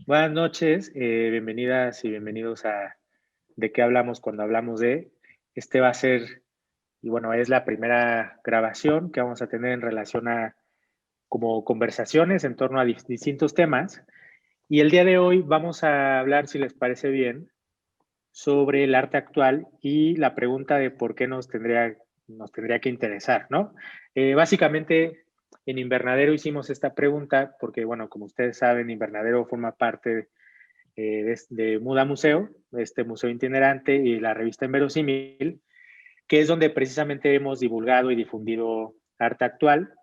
Buenas noches, bienvenidas y bienvenidos a ¿De qué hablamos cuando hablamos de? Este va a ser, y bueno, es la primera grabación que vamos a tener en relación a como conversaciones en torno a distintos temas. Y el día de hoy vamos a hablar, si les parece bien, sobre el arte actual y la pregunta de por qué nos tendría que interesar, ¿no? Básicamente, en Invernadero hicimos esta pregunta porque, bueno, como ustedes saben, Invernadero forma parte de Muda Museo, este museo itinerante y la revista Inverosímil, que es donde precisamente hemos divulgado y difundido arte actual.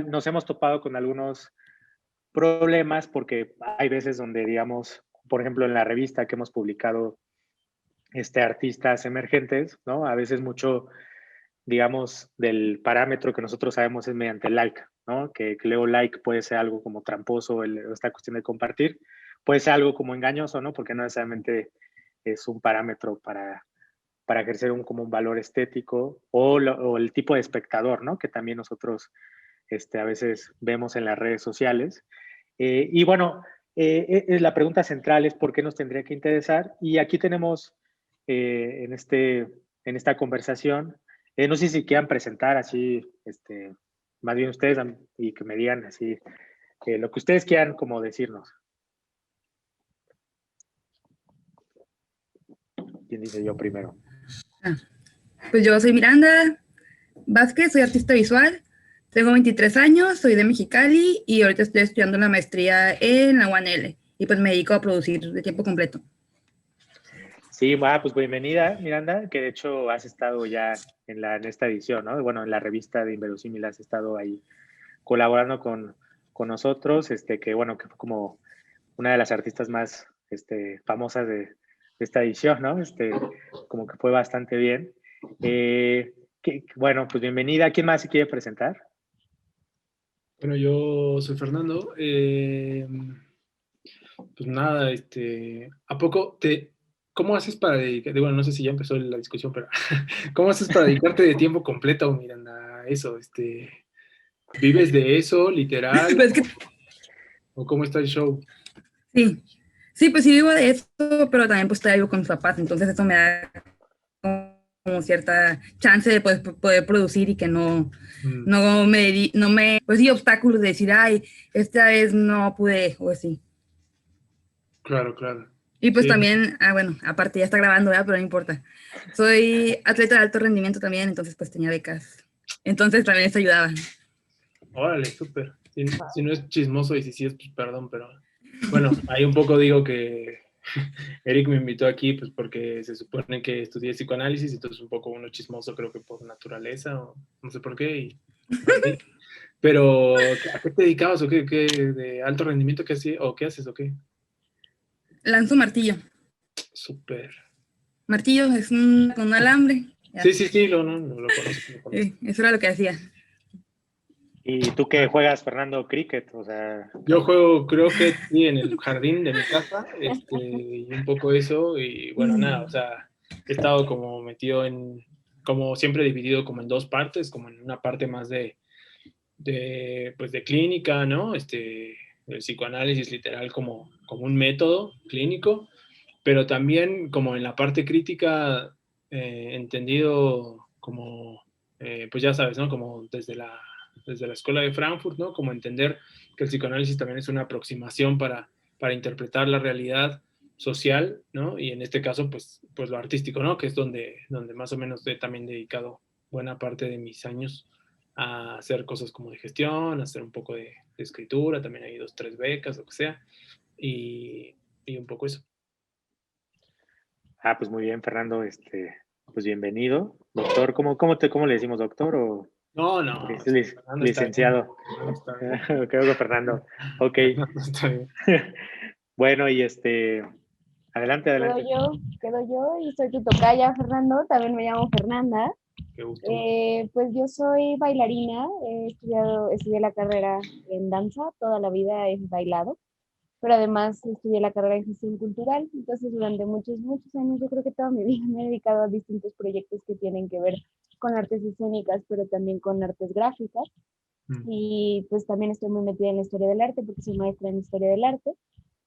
Nos hemos topado con algunos problemas porque hay veces donde, digamos, por ejemplo, en la revista que hemos publicado artistas emergentes, ¿no? A veces mucho, digamos, del parámetro que nosotros sabemos es mediante el like, ¿no? Que luego like puede ser algo como tramposo, esta cuestión de compartir, puede ser algo como engañoso, ¿no? Porque no necesariamente es un parámetro para ejercer como un valor estético o el tipo de espectador, ¿no? Que también nosotros a veces vemos en las redes sociales. Y bueno, la pregunta central es por qué nos tendría que interesar. Y aquí tenemos en, en esta conversación, no sé si quieran presentar así, más bien ustedes y que me digan así lo que ustedes quieran como decirnos. ¿Quién dice yo primero? Ah, pues yo soy Miranda Vázquez, soy artista visual, tengo 23 años, soy de Mexicali y ahorita estoy estudiando una maestría en la UANL y pues me dedico a producir de tiempo completo. Sí, pues bienvenida, Miranda, que de hecho has estado ya en esta edición, ¿no? Bueno, en la revista de Inverosímil has estado ahí colaborando con nosotros, que bueno, que fue como una de las artistas más famosas de esta edición, ¿no? Como que fue bastante bien. Bueno, pues bienvenida. ¿Quién más se quiere presentar? Bueno, yo soy Fernando. Pues nada, ¿a poco cómo haces para dedicarte? Bueno, no sé si ya empezó la discusión, pero ¿cómo haces para dedicarte de tiempo completo, Miranda, a eso? ¿Vives de eso, literal? Pues que ¿O cómo está el show? sí, sí, pues sí vivo de eso, pero también pues todavía vivo con mis papás, entonces eso me da como cierta chance de poder producir y que Mm, no me, pues sí, obstáculos de decir, ay, esta vez no pude, o así. claro, claro. Y pues Sí, también, bueno, aparte ya está grabando, ¿verdad? Pero no importa. Soy atleta de alto rendimiento también, entonces pues tenía becas. Entonces también eso ayudaba. órale, súper. Si no es chismoso y si sí es, pues perdón, pero bueno, ahí un poco digo que Eric me invitó aquí pues porque se supone que estudié psicoanálisis, entonces un poco uno chismoso creo que por naturaleza o no sé por qué y así. Pero ¿a qué te dedicabas o qué de alto rendimiento qué hacías o qué haces o qué? Lanzo martillo. Súper. Martillo es con un alambre. Sí, Ya. sí, sí, no, lo conozco, lo conozco. Eso era lo que hacía. ¿Y tú qué juegas, Fernando? Cricket, o sea, Yo juego croquet sí, en el jardín de mi casa, y un poco eso, y bueno, nada, o sea, he estado como metido como siempre dividido como en dos partes, como en una parte más pues de clínica, ¿no? El psicoanálisis literal como un método clínico, pero también como en la parte crítica, entendido como, pues ya sabes, ¿no? Como desde la escuela de Frankfurt, ¿no? Como entender que el psicoanálisis también es una aproximación para interpretar la realidad social, ¿no? Y en este caso, pues lo artístico, ¿no? Que es donde más o menos he también dedicado buena parte de mis años a hacer cosas como de gestión, a hacer un poco de escritura, también hay dos, tres becas, lo que sea, y, y un poco eso. pues muy bien, Fernando, pues bienvenido. Doctor, ¿cómo le decimos, doctor o No, no, Fernando está bien. licenciado? Fernando está bien. Creo que Fernando. Ok. Fernando está bien. Bueno, y adelante, Quedo adelante. yo, quedo yo y soy tu tocaya, Fernando. También me llamo Fernanda. Qué gusto. Pues yo soy bailarina. Estudié la carrera en danza. Toda la vida he bailado. Pero además estudié la carrera en gestión cultural. Entonces, durante muchos, muchos años, yo creo que toda mi vida me he dedicado a distintos proyectos que tienen que ver con artes escénicas, pero también con artes gráficas. Mm. Y pues también estoy muy metida en la historia del arte porque soy maestra en historia del arte.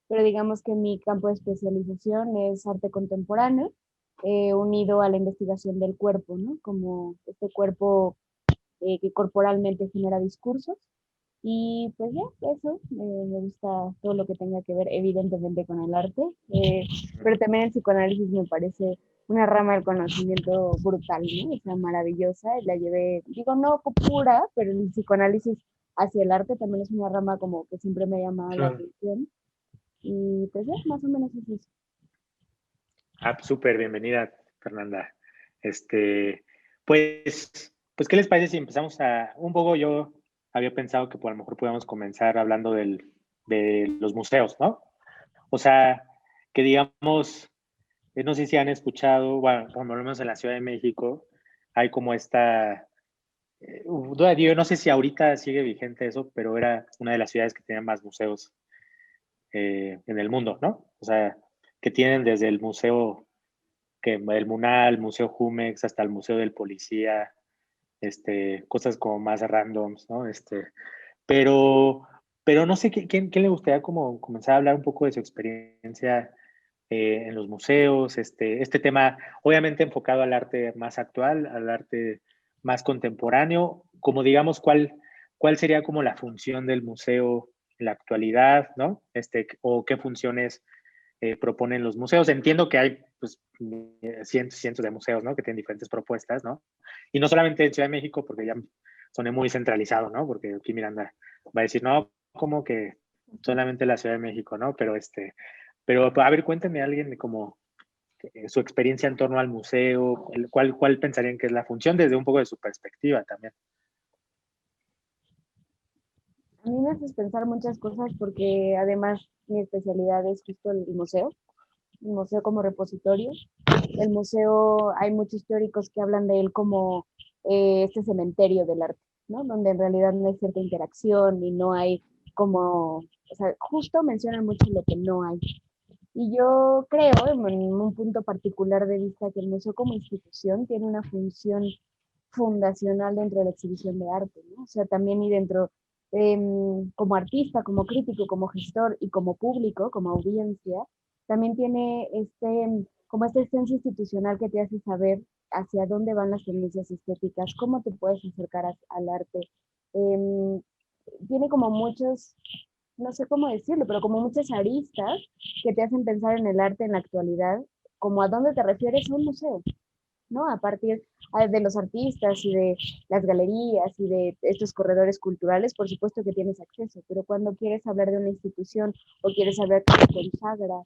pero digamos que mi campo de especialización es arte contemporáneo, unido a la investigación del cuerpo, ¿no? Como este cuerpo que corporalmente genera discursos. Y pues ya, eso, me gusta todo lo que tenga que ver evidentemente con el arte, pero también el psicoanálisis me parece una rama del conocimiento brutal, ¿no? O sea, maravillosa, la llevé, digo, no pura, pero el psicoanálisis hacia el arte también es una rama como que siempre me ha llamado la Claro. atención. Y pues ya, más o menos es eso. Súper, bienvenida, Fernanda. Pues, ¿qué les parece si empezamos un poco, yo había pensado que por lo mejor podíamos comenzar hablando de los museos, ¿no? O sea, que digamos, no sé si han escuchado, bueno, por lo menos en la Ciudad de México, hay como yo no sé si ahorita sigue vigente eso, pero era una de las ciudades que tenía más museos en el mundo, ¿no? O sea, que tienen desde el museo, que el MUNAL, el Museo Jumex, hasta el Museo del Policía, cosas como más randoms, ¿no? Pero, pero no sé, ¿quién le gustaría como comenzar a hablar un poco de su experiencia en los museos? Este tema, obviamente enfocado al arte más actual, al arte más contemporáneo, como digamos, ¿cuál sería como la función del museo en la actualidad, ¿no? O qué funciones proponen los museos. Entiendo que hay pues, cientos y cientos de museos, ¿no? Que tienen diferentes propuestas, ¿no? Y no solamente en Ciudad de México, porque ya soné muy centralizado, ¿no? Porque aquí Miranda va a decir, no, como que solamente la Ciudad de México, ¿no? Pero a ver, cuéntenme a alguien de como su experiencia en torno al museo, ¿cuál pensarían que es la función desde un poco de su perspectiva también? A mí me haces pensar muchas cosas porque además mi especialidad es justo el museo como repositorio. El museo, hay muchos teóricos que hablan de él como este cementerio del arte, ¿no? Donde en realidad no hay cierta interacción y no hay como, o sea, justo mencionan mucho lo que no hay. Y yo creo, en un punto particular de vista, que el museo como institución tiene una función fundacional dentro de la exhibición de arte, ¿no? O sea, también y dentro, como artista, como crítico, como gestor y como público, como audiencia, también tiene como esta esencia institucional que te hace saber hacia dónde van las tendencias estéticas, cómo te puedes acercar al arte. Em, Tiene como muchos, no sé cómo decirlo, pero como muchas aristas que te hacen pensar en el arte en la actualidad, como a dónde te refieres a un museo, ¿no? A partir de los artistas y de las galerías y de estos corredores culturales, por supuesto que tienes acceso, pero cuando quieres hablar de una institución o quieres saber qué se consagra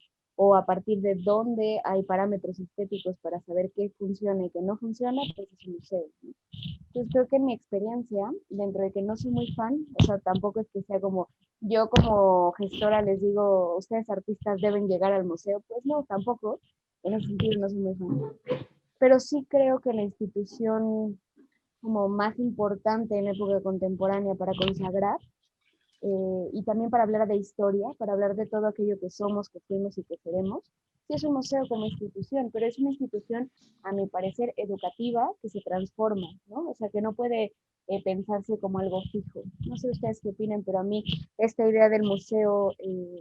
o a partir de dónde hay parámetros estéticos para saber qué funciona y qué no funciona, pues es un museo, ¿no? Entonces creo que en mi experiencia, dentro de que no soy muy fan, o sea, tampoco es que sea como, yo como gestora les digo, ustedes artistas deben llegar al museo, pues no, tampoco, en ese sentido no soy muy fan. Pero sí creo que la institución como más importante en época contemporánea para consagrar y también para hablar de historia, para hablar de todo aquello que somos, que fuimos y que seremos. Sí es un museo como institución, pero es una institución, a mi parecer, educativa que se transforma, ¿no? O sea, que no puede pensarse como algo fijo. No sé ustedes qué opinan, pero a mí esta idea del museo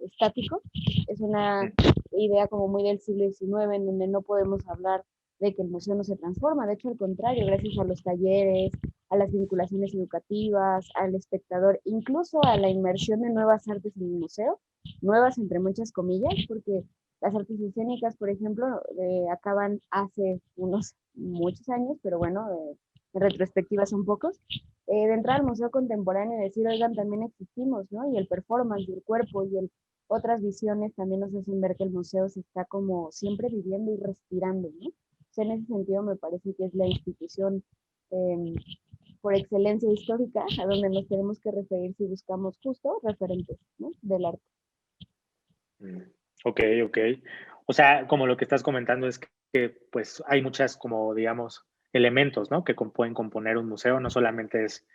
estático es una idea como muy del siglo XIX, en donde no podemos hablar de que el museo no se transforma. De hecho, al contrario, gracias a los talleres, a las vinculaciones educativas, al espectador, incluso a la inmersión de nuevas artes en el museo, nuevas entre muchas comillas, porque las artes escénicas, por ejemplo, acaban hace unos muchos años, pero bueno, en retrospectiva son pocos, de entrar al museo contemporáneo y decir, oigan, también existimos, ¿no? Y el performance, y el cuerpo, otras visiones también nos hacen ver que el museo se está como siempre viviendo y respirando, ¿no? O sea, en ese sentido me parece que es la institución eh, por excelencia histórica a donde nos tenemos que referir si buscamos justo referentes, ¿no? Del arte. Ok, ok. O sea, como lo que estás comentando es que pues hay muchas como digamos elementos, ¿no? Que pueden componer un museo, no solamente es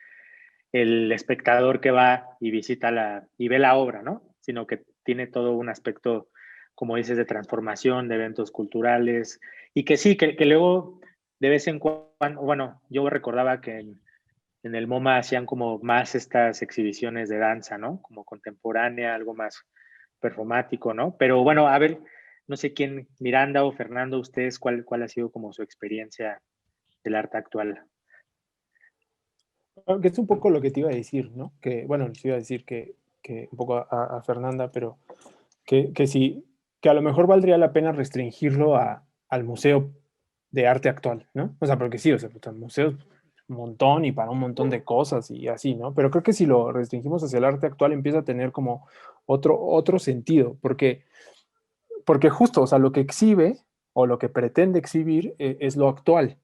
el espectador que va y visita y ve la obra, ¿no? Sino que tiene todo un aspecto, como dices, de transformación, de eventos culturales, y que sí, que luego de vez en cuando, bueno, yo recordaba que en el MoMA hacían como más estas exhibiciones de danza, ¿no? Como contemporánea, algo más performático, ¿no? Pero bueno, a ver, no sé quién, Miranda o Fernando, ustedes, ¿cuál ha sido como su experiencia del arte actual? Que es un poco lo que te iba a decir, ¿no? Que, bueno, les iba a decir que un poco a Fernanda, pero que sí, que a lo mejor valdría la pena restringirlo al museo de arte actual, ¿no? O sea, porque sí, o sea, pues, museos un montón y para un montón de cosas y así, ¿no? Pero creo que si lo restringimos hacia el arte actual empieza a tener como otro sentido, porque justo, o sea, lo que exhibe o lo que pretende exhibir es lo actual,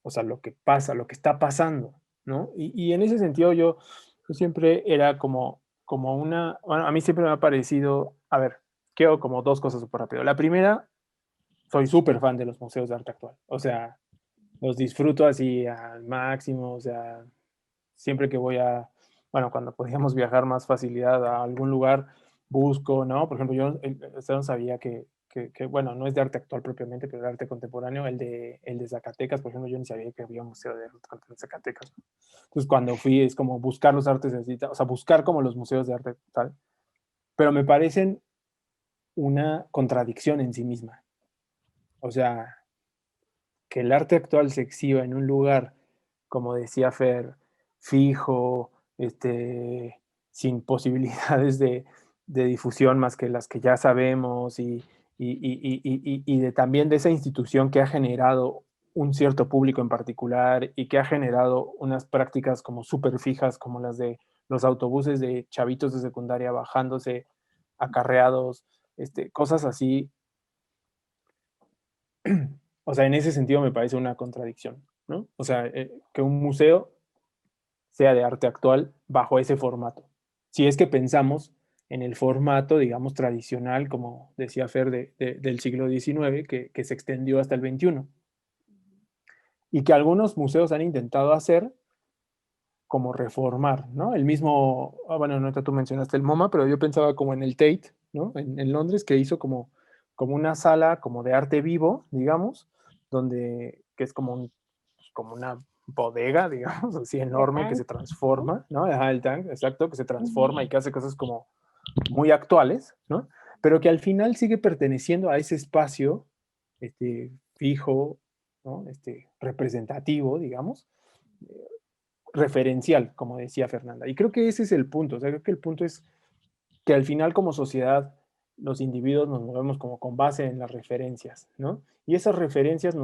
o sea, lo que pasa, lo que está pasando, ¿no? Y en ese sentido yo siempre era como una, bueno, a mí siempre me ha parecido, a ver, quiero como dos cosas súper rápido. La primera, soy súper fan de los museos de arte actual, o sea, los disfruto así al máximo, o sea, siempre que voy bueno, cuando podíamos viajar más facilidad a algún lugar, busco, ¿no? Por ejemplo, yo usted no sabía bueno, no es de arte actual propiamente, pero de arte contemporáneo, el de Zacatecas, por ejemplo, yo ni sabía que había un museo de arte contemporáneo en Zacatecas. Entonces, cuando fui, es como buscar los artes, o sea, buscar como los museos de arte tal, pero me parecen una contradicción en sí misma. O sea, que el arte actual se exhiba en un lugar, como decía Fer, fijo, sin posibilidades de difusión más que las que ya sabemos y también de esa institución que ha generado un cierto público en particular y que ha generado unas prácticas como súper fijas, como las de los autobuses de chavitos de secundaria bajándose acarreados, cosas así. O sea, en ese sentido me parece una contradicción, ¿no? O sea, que un museo sea de arte actual bajo ese formato. Si es que pensamos en el formato, digamos, tradicional, como decía Fer, del siglo XIX, que se extendió hasta el XXI. Y que algunos museos han intentado hacer como reformar, ¿no? El mismo, bueno, no tú mencionaste el MoMA, pero yo pensaba como en el Tate, ¿no? En Londres, que hizo como una sala como de arte vivo, digamos, que es como una bodega, digamos, así enorme, que se transforma, ¿no? Ajá, el tank, exacto, que se transforma y que hace cosas como muy actuales, ¿no? Pero que al final sigue perteneciendo a ese espacio fijo, ¿no? Representativo, digamos, referencial, como decía Fernanda. Y creo que ese es el punto. O sea, creo que el punto es que al final como sociedad los individuos nos movemos como con base en las referencias, ¿no? Y esas referencias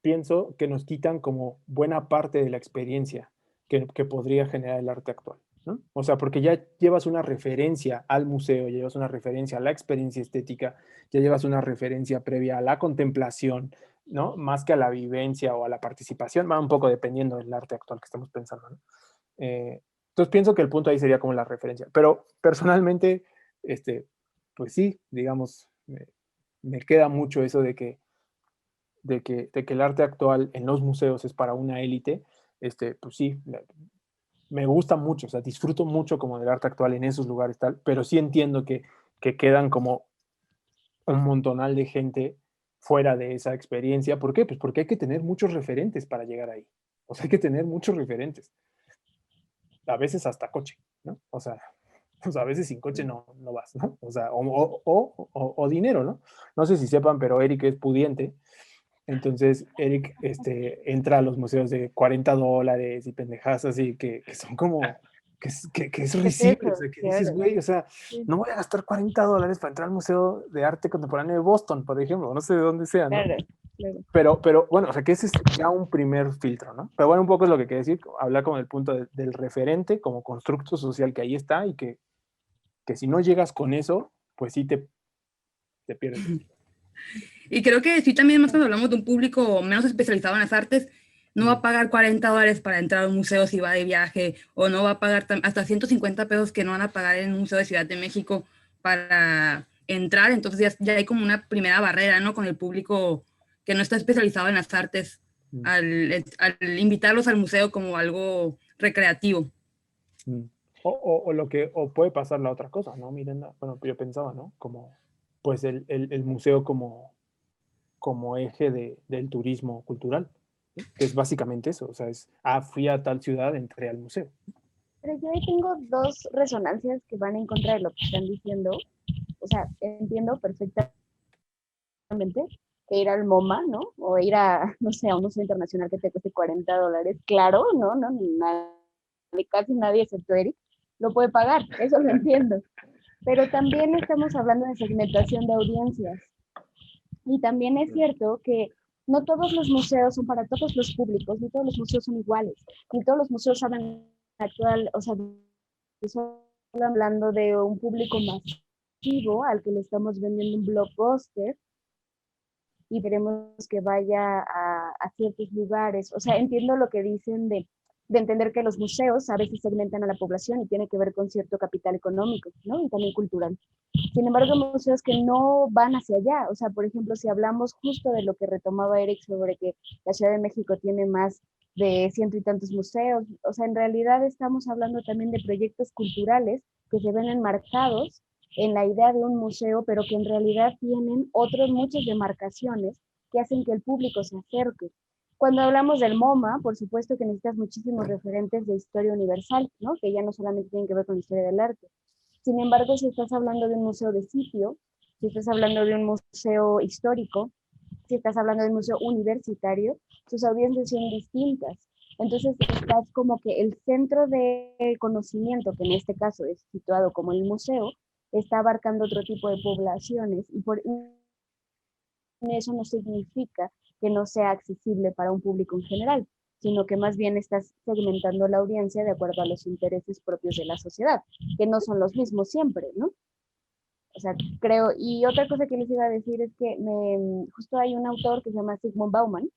pienso que nos quitan como buena parte de la experiencia que podría generar el arte actual, ¿no? O sea, porque ya llevas una referencia al museo, ya llevas una referencia a la experiencia estética, ya llevas una referencia previa a la contemplación, ¿no? Más que a la vivencia o a la participación, va un poco dependiendo del arte actual que estamos pensando, ¿no? Eh, entonces pienso que el punto ahí sería como la referencia, pero personalmente, pues sí, digamos, me queda mucho eso de que el arte actual en los museos es para una élite, pues sí, me gusta mucho, o sea, disfruto mucho como del arte actual en esos lugares tal, pero sí entiendo que quedan como un montonal de gente fuera de esa experiencia. ¿Por qué? Pues porque hay que tener muchos referentes para llegar ahí. O sea, hay que tener muchos referentes. A veces hasta coche, ¿no? O sea, pues a veces sin coche no vas, ¿no? O sea, o dinero, ¿no? No sé si sepan, pero Eric es pudiente. Entonces, Eric entra a los museos de $40 y pendejadas así que son como, que es Es risible, o eso, sea, que dices, claro. güey, o sea, Sí, no voy a gastar $40 para entrar al Museo de Arte Contemporáneo de Boston, por ejemplo, no sé de dónde sea, ¿no? claro, claro. Pero bueno, o sea, que ese es ya un primer filtro, ¿no? Pero bueno, un poco es lo que quería decir, hablar con el punto del referente como constructo social que ahí está y que si no llegas con eso, pues sí te pierdes. Y creo que sí, también más cuando hablamos de un público menos especializado en las artes, no va a pagar $40 para entrar a un museo si va de viaje, o no va a pagar hasta 150 pesos que no van a pagar en un museo de Ciudad de México para entrar. Entonces ya hay como una primera barrera, ¿no? Con el público que no está especializado en las artes, al invitarlos al museo como algo recreativo. O puede pasar la otra cosa, ¿no? Miranda, bueno, yo pensaba, ¿no? Como, pues el museo como eje del turismo cultural, ¿no? Que es básicamente eso, o sea, fui a tal ciudad, entré al museo. Pero yo ahí tengo dos resonancias que van en contra de lo que están diciendo. O sea, entiendo perfectamente que ir al MoMA, ¿no? O ir a, no sé, a un museo internacional que te cueste $40. Claro, no, no, casi nadie, excepto Eric, lo puede pagar. Eso lo entiendo. Pero también estamos hablando de segmentación de audiencias. Y también es cierto que no todos los museos son para todos los públicos, ni todos los museos son iguales, ni todos los museos saben actual, o sea, solo hablando de un público masivo al que le estamos vendiendo un blockbuster y queremos que vaya a ciertos lugares. O sea, entiendo lo que dicen de entender que los museos a veces segmentan a la población y tiene que ver con cierto capital económico, ¿no? Y también cultural. Sin embargo, museos que no van hacia allá. O sea, por ejemplo, si hablamos justo de lo que retomaba Eric sobre que la Ciudad de México tiene más de ciento y tantos museos, o sea, en realidad estamos hablando también de proyectos culturales que se ven enmarcados en la idea de un museo, pero que en realidad tienen otras muchas demarcaciones que hacen que el público se acerque. Cuando hablamos del MoMA, por supuesto que necesitas muchísimos referentes de historia universal, ¿no? Que ya no solamente tienen que ver con la historia del arte. Sin embargo, si estás hablando de un museo de sitio, si estás hablando de un museo histórico, si estás hablando de un museo universitario, sus audiencias son distintas. Entonces, estás como que el centro de conocimiento, que en este caso es situado como el museo, está abarcando otro tipo de poblaciones y por eso no significa que no sea accesible para un público en general, sino que más bien estás segmentando la audiencia de acuerdo a los intereses propios de la sociedad, que no son los mismos siempre, ¿no? O sea, creo, y otra cosa que les iba a decir es que justo hay un autor que se llama Zygmunt Bauman,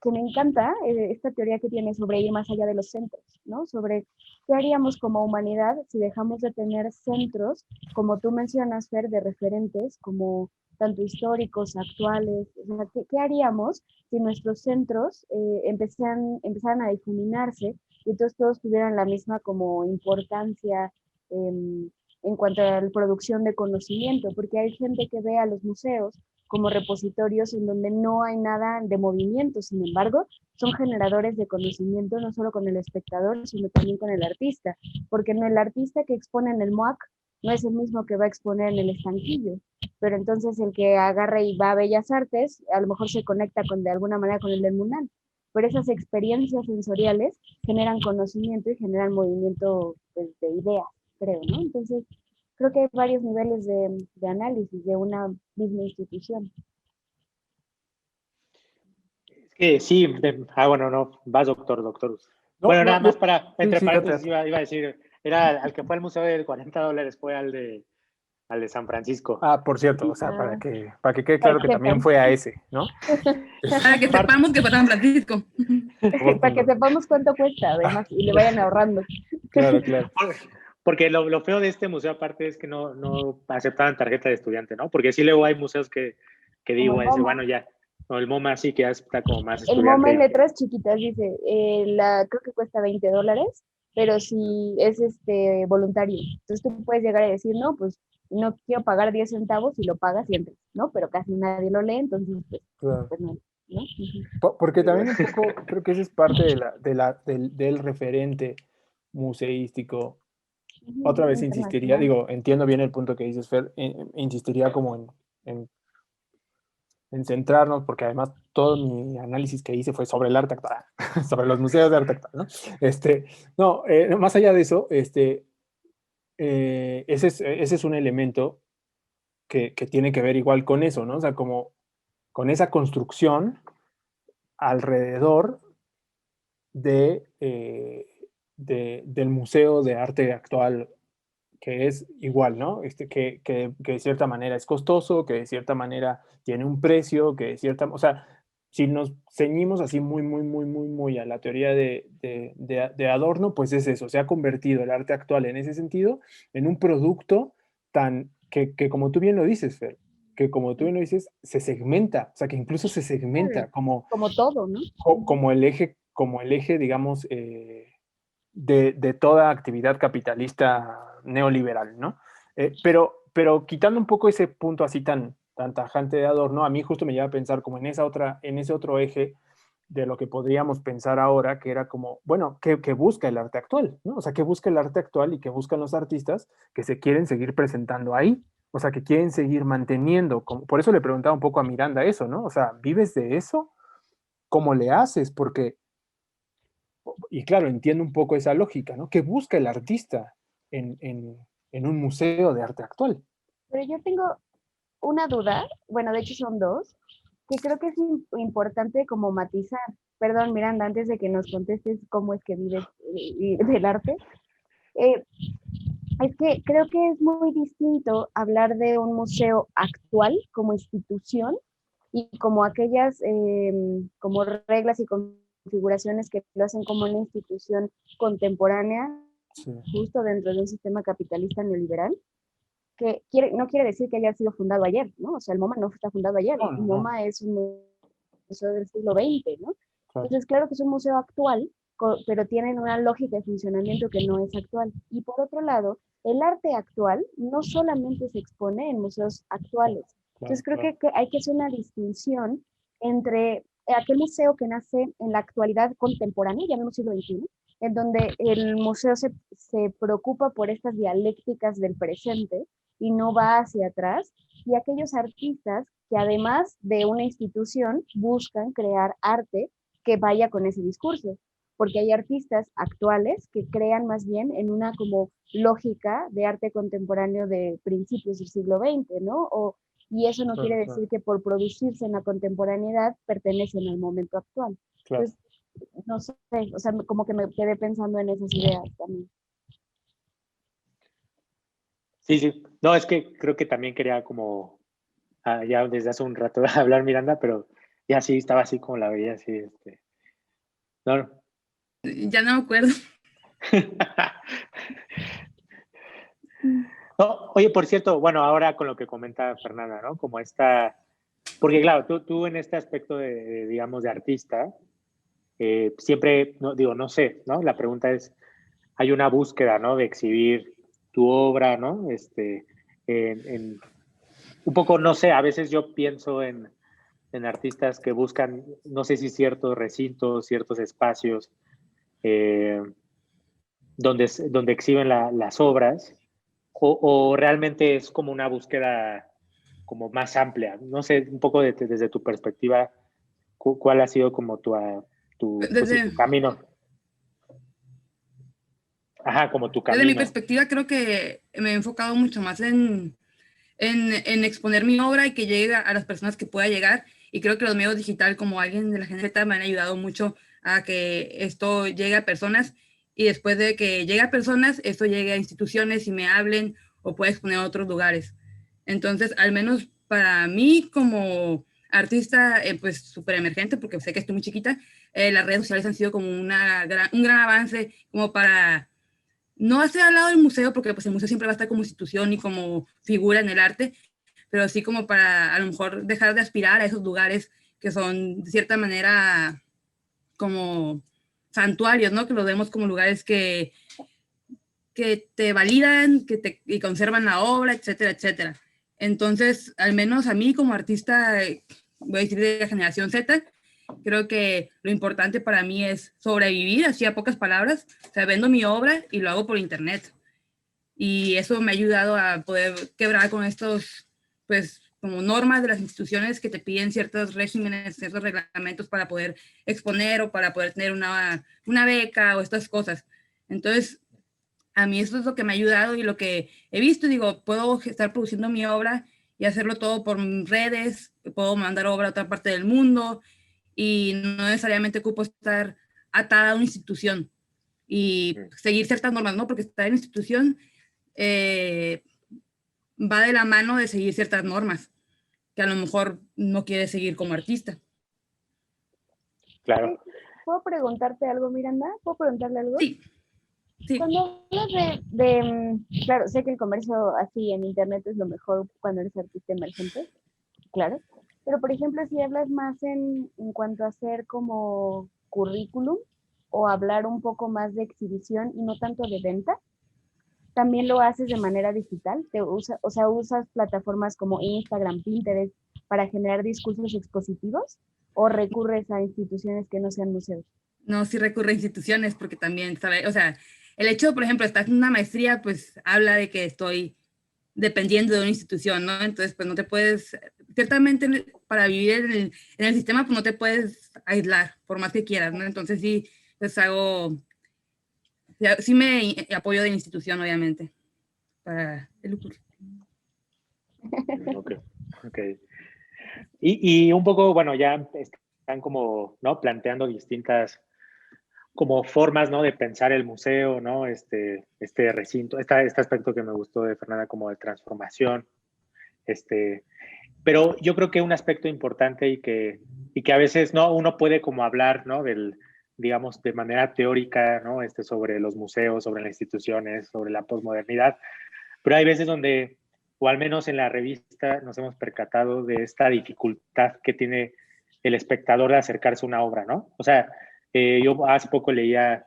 que me encanta esta teoría que tiene sobre ir más allá de los centros, ¿no? Sobre qué haríamos como humanidad si dejamos de tener centros, como tú mencionas, Fer, de referentes, como tanto históricos, actuales, o sea, ¿qué haríamos si nuestros centros empezaran a difuminarse y entonces todos tuvieran la misma como importancia en cuanto a la producción de conocimiento? Porque hay gente que ve a los museos como repositorios en donde no hay nada de movimiento, sin embargo, son generadores de conocimiento no solo con el espectador, sino también con el artista, porque no el artista que expone en el MOAC no es el mismo que va a exponer en el estanquillo, pero entonces el que agarra y va a Bellas Artes, a lo mejor se conecta de alguna manera con el del MUNAL, pero esas experiencias sensoriales generan conocimiento y generan movimiento, pues, de ideas, creo, ¿no? Entonces, creo que hay varios niveles de análisis de una misma institución. Sí, bueno, no, vas doctor. No, Bueno, no, nada más para, entre sí, paréntesis, iba a decir, era al que fue al museo de $40, fue al de San Francisco. por cierto, o sea, Ah, para que quede claro que también fue a ese, ¿no? Para que sepamos que fue San Francisco. para que sepamos cuánto cuesta, además, y le vayan ahorrando. Claro, claro. Porque lo feo de este museo aparte es que no aceptaban tarjeta de estudiante, ¿no? Porque sí luego hay museos que digo, bueno, ya, no, el MoMA sí que ya está como más El MoMA en estudiante. letras chiquitas dice, creo que cuesta $20, pero si es voluntario. Entonces tú puedes llegar a decir, no, pues no quiero pagar 10 centavos y lo pagas siempre, ¿no? Pero casi nadie lo lee, entonces Claro. pues no. ¿No? Porque también un poco creo que esa es parte del referente museístico. Otra vez insistiría, digo, entiendo bien el punto que dices, Fer, insistiría como en centrarnos, porque además todo mi análisis que hice fue sobre el arte actual, sobre los museos de arte actual, ¿no? Más allá de eso, ese es un elemento que tiene que ver igual con eso, ¿no? O sea, como con esa construcción alrededor del Museo de Arte Actual, que es igual, ¿no? Que de cierta manera es costoso, que de cierta manera tiene un precio, que de cierta, o sea, si nos ceñimos así muy a la teoría de Adorno, pues es eso, se ha convertido el arte actual en ese sentido en un producto que como tú bien lo dices, Fer, que como tú bien lo dices, se segmenta, o sea, que incluso se segmenta como todo, ¿no? Como el eje, digamos, de toda actividad capitalista neoliberal, ¿no? Pero quitando un poco ese punto así tan tajante de Adorno, a mí justo me lleva a pensar como en ese otro eje de lo que podríamos pensar ahora, que era como, bueno, ¿qué busca el arte actual? ¿No? O sea, ¿qué busca el arte actual y qué buscan los artistas que se quieren seguir presentando ahí? O sea, que quieren seguir manteniendo. Por eso le preguntaba un poco a Miranda eso, ¿no? O sea, ¿vives de eso? ¿Cómo le haces? Porque, y claro, entiendo un poco esa lógica, ¿no? ¿Qué busca el artista en un museo de arte actual? Pero yo tengo una duda, bueno, de hecho son dos, que creo que es importante como matizar. Perdón, Miranda, antes de que nos contestes cómo es que vives del arte, eh, es que creo que es muy distinto hablar de un museo actual como institución y como aquellas como reglas y configuraciones que lo hacen como una institución contemporánea, Sí. justo dentro de un sistema capitalista neoliberal, que no quiere decir que haya sido fundado ayer, ¿no? O sea, el MoMA no está fundado ayer, No, no, el no. MoMA es un museo del siglo XX, ¿no? Claro. Entonces, claro que es un museo actual, pero tienen una lógica de funcionamiento que no es actual. Y por otro lado, el arte actual no solamente se expone en museos actuales. Entonces, creo que hay que hacer una distinción entre aquel museo que nace en la actualidad contemporánea, llamemos siglo XXI, en donde el museo se preocupa por estas dialécticas del presente y no va hacia atrás, y aquellos artistas que además de una institución buscan crear arte que vaya con ese discurso, porque hay artistas actuales que crean más bien en una como lógica de arte contemporáneo de principios del siglo XX, ¿no? Y eso no Claro, quiere claro, decir que por producirse en la contemporaneidad pertenecen al momento actual. claro. Entonces, no sé, o sea, como que me quedé pensando en esas ideas también. Sí, sí. No, es que creo que también quería como, ya desde hace un rato hablar Miranda, pero ya sí, estaba así como la veía, así, no, no. Ya no me acuerdo. No, oye, por cierto, bueno, ahora con lo que comenta Fernanda, ¿no? Como esta, porque claro, tú en este aspecto digamos, de artista, siempre, no, digo, no sé, ¿no? La pregunta es, hay una búsqueda, ¿no? De exhibir tu obra, ¿no? Un poco, no sé, a veces yo pienso en artistas que buscan, no sé si ciertos recintos, ciertos espacios eh, donde exhiben las obras, o realmente es como una búsqueda como más amplia. No sé, un poco desde tu perspectiva, ¿cuál ha sido como pues sí, Desde, tu camino? Ajá, como tu desde mi camino. perspectiva, creo que me he enfocado mucho más en exponer mi obra y que llegue a las personas que pueda llegar. Y creo que los medios digitales, como alguien de la generación me han ayudado mucho a que esto llegue a personas. Y después de que llegue a personas, esto llegue a instituciones y me hablen o pueda exponer a otros lugares. Entonces, al menos para mí como artista, pues súper emergente, porque sé que estoy muy chiquita, las redes sociales han sido como un gran avance como para no hacer al lado del museo, porque pues el museo siempre va a estar como institución y como figura en el arte, pero sí como para a lo mejor dejar de aspirar a esos lugares que son de cierta manera como santuarios, ¿no? Que los vemos como lugares que te validan, y conservan la obra, etcétera, etcétera. Entonces, al menos a mí como artista, voy a decir de la generación Z, creo que lo importante para mí es sobrevivir, así a pocas palabras. O sea, vendo mi obra y lo hago por internet. Y eso me ha ayudado a poder quebrar con estos, pues, como normas de las instituciones que te piden ciertos regímenes, ciertos reglamentos para poder exponer o para poder tener una beca o estas cosas. Entonces, a mí eso es lo que me ha ayudado y lo que he visto. Digo, puedo estar produciendo mi obra y hacerlo todo por redes, puedo mandar obra a otra parte del mundo y no necesariamente ocupo estar atada a una institución y seguir ciertas normas, ¿no? Porque estar en institución eh, va de la mano de seguir ciertas normas que a lo mejor no quieres seguir como artista. Claro. ¿Puedo preguntarte algo, Miranda? ¿Puedo preguntarle algo? Sí, sí. Cuando hablas claro, sé que el comercio así en internet es lo mejor cuando eres artista emergente, claro, pero por ejemplo, si hablas más en cuanto a hacer como currículum o hablar un poco más de exhibición y no tanto de venta, también lo haces de manera digital, o sea, usas plataformas como Instagram, Pinterest para generar discursos expositivos. ¿O recurres a instituciones que no sean museos? No, sí recurre a instituciones porque también, ¿sabe? O sea, el hecho, por ejemplo, estar en una maestría, pues habla de que estoy dependiendo de una institución, ¿no? Entonces, pues no te puedes, ciertamente para vivir en el sistema, pues no te puedes aislar, por más que quieras, ¿no? Entonces sí, pues sí me apoyo de la institución, obviamente, para el curso. Ok, ok. Y un poco, bueno, ya están como, ¿no? Planteando distintas como formas, ¿no? De pensar el museo, ¿no? Este recinto, este aspecto que me gustó de Fernanda como de transformación, pero yo creo que un aspecto importante y que a veces, ¿no? Uno puede como hablar, ¿no? Digamos, de manera teórica, ¿no? Sobre los museos, sobre las instituciones, sobre la posmodernidad, pero hay veces donde, o al menos en la revista, nos hemos percatado de esta dificultad que tiene el espectador de acercarse a una obra, ¿no? O sea, yo hace poco leía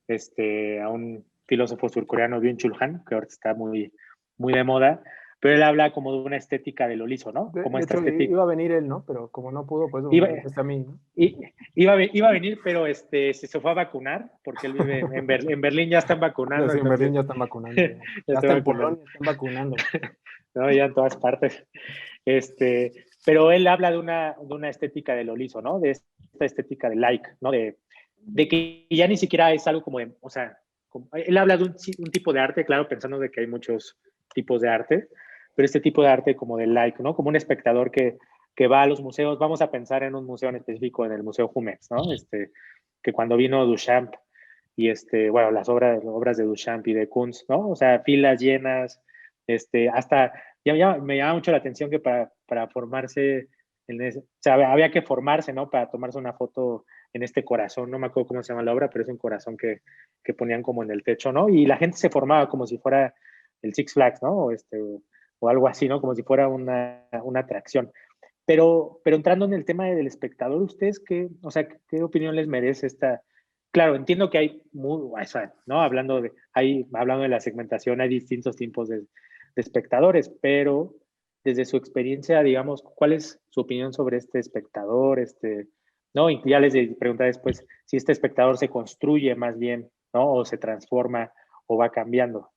a un filósofo surcoreano, Byung-Chul Han, que ahora está muy, muy de moda, pero él habla como de una estética de lo liso, ¿no? Como De esta hecho, estética. iba a venir él, ¿no? Pero como no pudo, pues Iba, está a mí, ¿no? iba a venir, pero se fue a vacunar, porque él vive en Berlín, ya están vacunando. Sí, en Berlín ya están vacunando. Ya, ya hasta en vacunando. Polonia están vacunando. No, ya en todas partes. Pero él habla de una estética de lo liso, ¿no? De esta estética de like, ¿no? De que ya ni siquiera es algo como de, o sea, él habla de un tipo de arte, claro, pensando de que hay muchos tipos de arte, pero este tipo de arte como de like, ¿no? Como un espectador que va a los museos, vamos a pensar en un museo en específico, en el Museo Jumex, ¿no? Que cuando vino Duchamp y bueno, las obras de Duchamp y de Kunz, ¿no? O sea, filas llenas, hasta, ya me llama mucho la atención que para formarse, o sea, había que formarse, ¿no? Para tomarse una foto en este corazón, no me acuerdo cómo se llama la obra, pero es un corazón que ponían como en el techo, ¿no? Y la gente se formaba como si fuera el Six Flags, ¿no? O algo así, ¿no? Como si fuera una atracción. Pero entrando en el tema del espectador, ¿ustedes o sea, qué opinión les merece esta? Claro, entiendo que hay, ¿no? Hablando de la segmentación, hay distintos tipos de espectadores, pero desde su experiencia, digamos, ¿cuál es su opinión sobre este espectador? ¿No? Y ya les preguntar después si este espectador se construye más bien, ¿no? O se transforma o va cambiando.